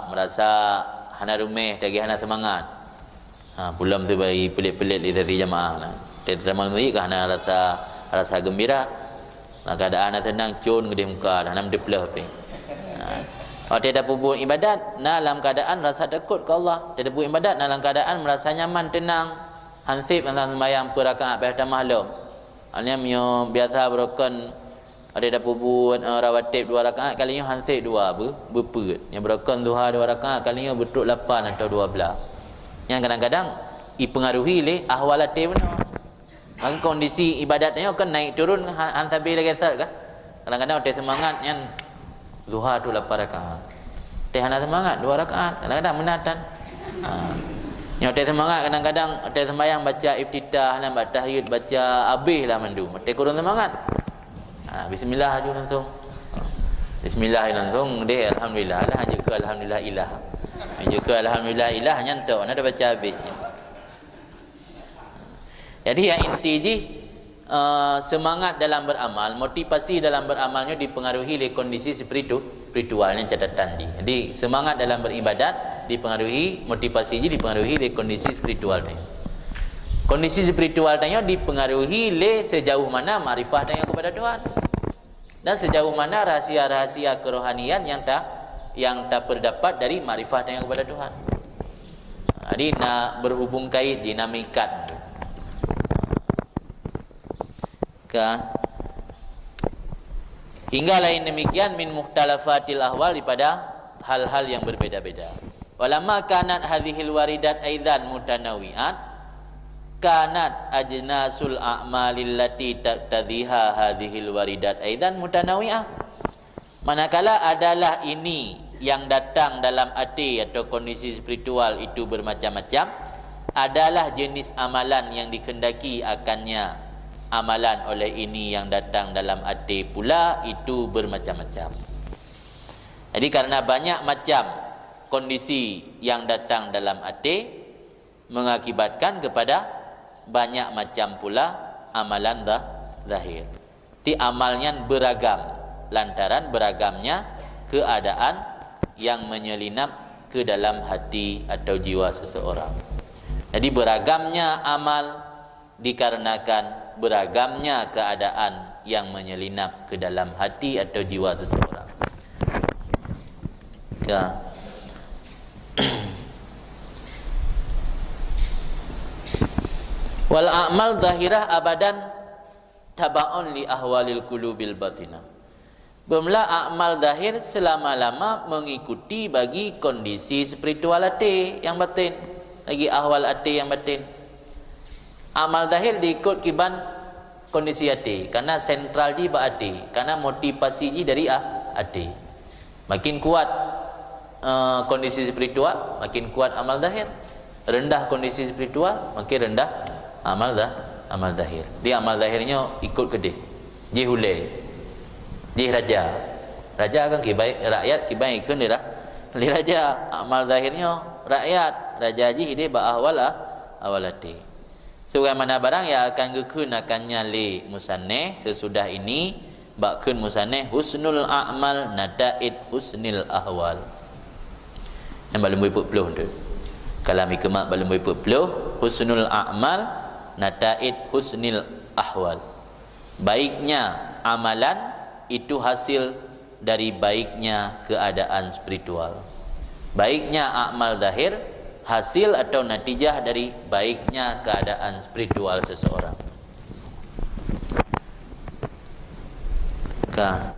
merasa hana rumeh lagi hana semangat. Pulang tu bagi pelit-pelit di tadi jamaah. Dia terima mari kerana rasa gembira. Keadaan senang cun gede muka dah nam deplah pe. Dia dah puput ibadat dalam keadaan rasa takut ke Allah. Dia dah puput ibadat dalam keadaan merasa nyaman, tenang, hansip dalam sembahyang perakaat pada malam. Hanya mio biasa berokon ada dah puput rawatib 2 rakaat kalinya hansip 2 berput. Yang berokon duha 2 rakaat kalinya betul 8 atau 12. Yang kadang-kadang dipengaruhi oleh ahwal hati benar. Maka kondisi ibadatnya kan naik turun hantabi lagi tak kah? Kadang-kadang ada semangat yang zuhar tu 8 rakaat. Teh hana semangat 2 rakaat, kadang-kadang menatan. Yang ada semangat kadang-kadang ada sembahyang baca iftitah dan baca tahiyud baca habislah mandu. Teh kurang semangat. Bismillah aja langsung. Bismillah langsung deh alhamdulillah lah hanya ke alhamdulillah ilah. Hanya ke alhamdulillah ilah nyantok nak baca habis. Jadi yang inti je semangat dalam beramal, motivasi dalam beramalnya dipengaruhi oleh kondisi spiritualnya catatan dia. Jadi semangat dalam beribadat dipengaruhi, motivasi je dipengaruhi oleh kondisi spiritualnya. Kondisi spiritualnya dipengaruhi oleh sejauh mana makrifah dia kepada Tuhan dan sejauh mana rahsia-rahsia kerohanian yang tak terdapat dari makrifah dia kepada Tuhan. Jadi nak berhubung kait dinamikat hingga lain demikian min mukhtalafatil ahwal daripada hal-hal yang berbeda-beda. Walamma kanat hadhil waridat aidan mutanawiat kanat ajnasul a'malil lati taqtadhiha hadhil waridat aidan mutanawiah. Manakala adalah ini yang datang dalam hati atau kondisi spiritual itu bermacam-macam, adalah jenis amalan yang dikehendaki akannya amalan oleh ini yang datang dalam hati pula itu bermacam-macam. Jadi karena banyak macam kondisi yang datang dalam hati mengakibatkan kepada banyak macam pula amalan zahir. Di amalnya beragam lantaran beragamnya keadaan yang menyelinap ke dalam hati atau jiwa seseorang. Jadi beragamnya amal dikarenakan beragamnya keadaan yang menyelinap ke dalam hati atau jiwa seseorang. Wal a'mal zahirah abadan taba'un li ahwalil qulubil batinah. Bermula amal zahir selama-lama mengikuti bagi kondisi spiritual hati yang batin, lagi ahwal hati yang batin. Amal zahir diikut kiban kondisi hati, karena sentral ji hati, karena motivasi ji dari hati. Makin kuat kondisi spiritual, makin kuat amal zahir. Rendah kondisi spiritual, makin rendah amal zahir. Dia amal zahirnya ikut ke dia. Ji hulai, ji raja. Raja kan kibai rakyat kibai ikut dia lah. Li raja amal zahirnya rakyat, raja ji dia ahwal hati. Sebagaimana barang yang akan gekun akan nyali musanneh sesudah ini bakun musanneh husnul a'mal nadaid husnil ahwal. Yang belum berpuluh tu. Kalam hikmat belum berpuluh husnul a'mal nadaid husnil ahwal. Baiknya amalan itu hasil dari baiknya keadaan spiritual. Baiknya amal zahir hasil atau natijah dari baiknya keadaan spiritual seseorang.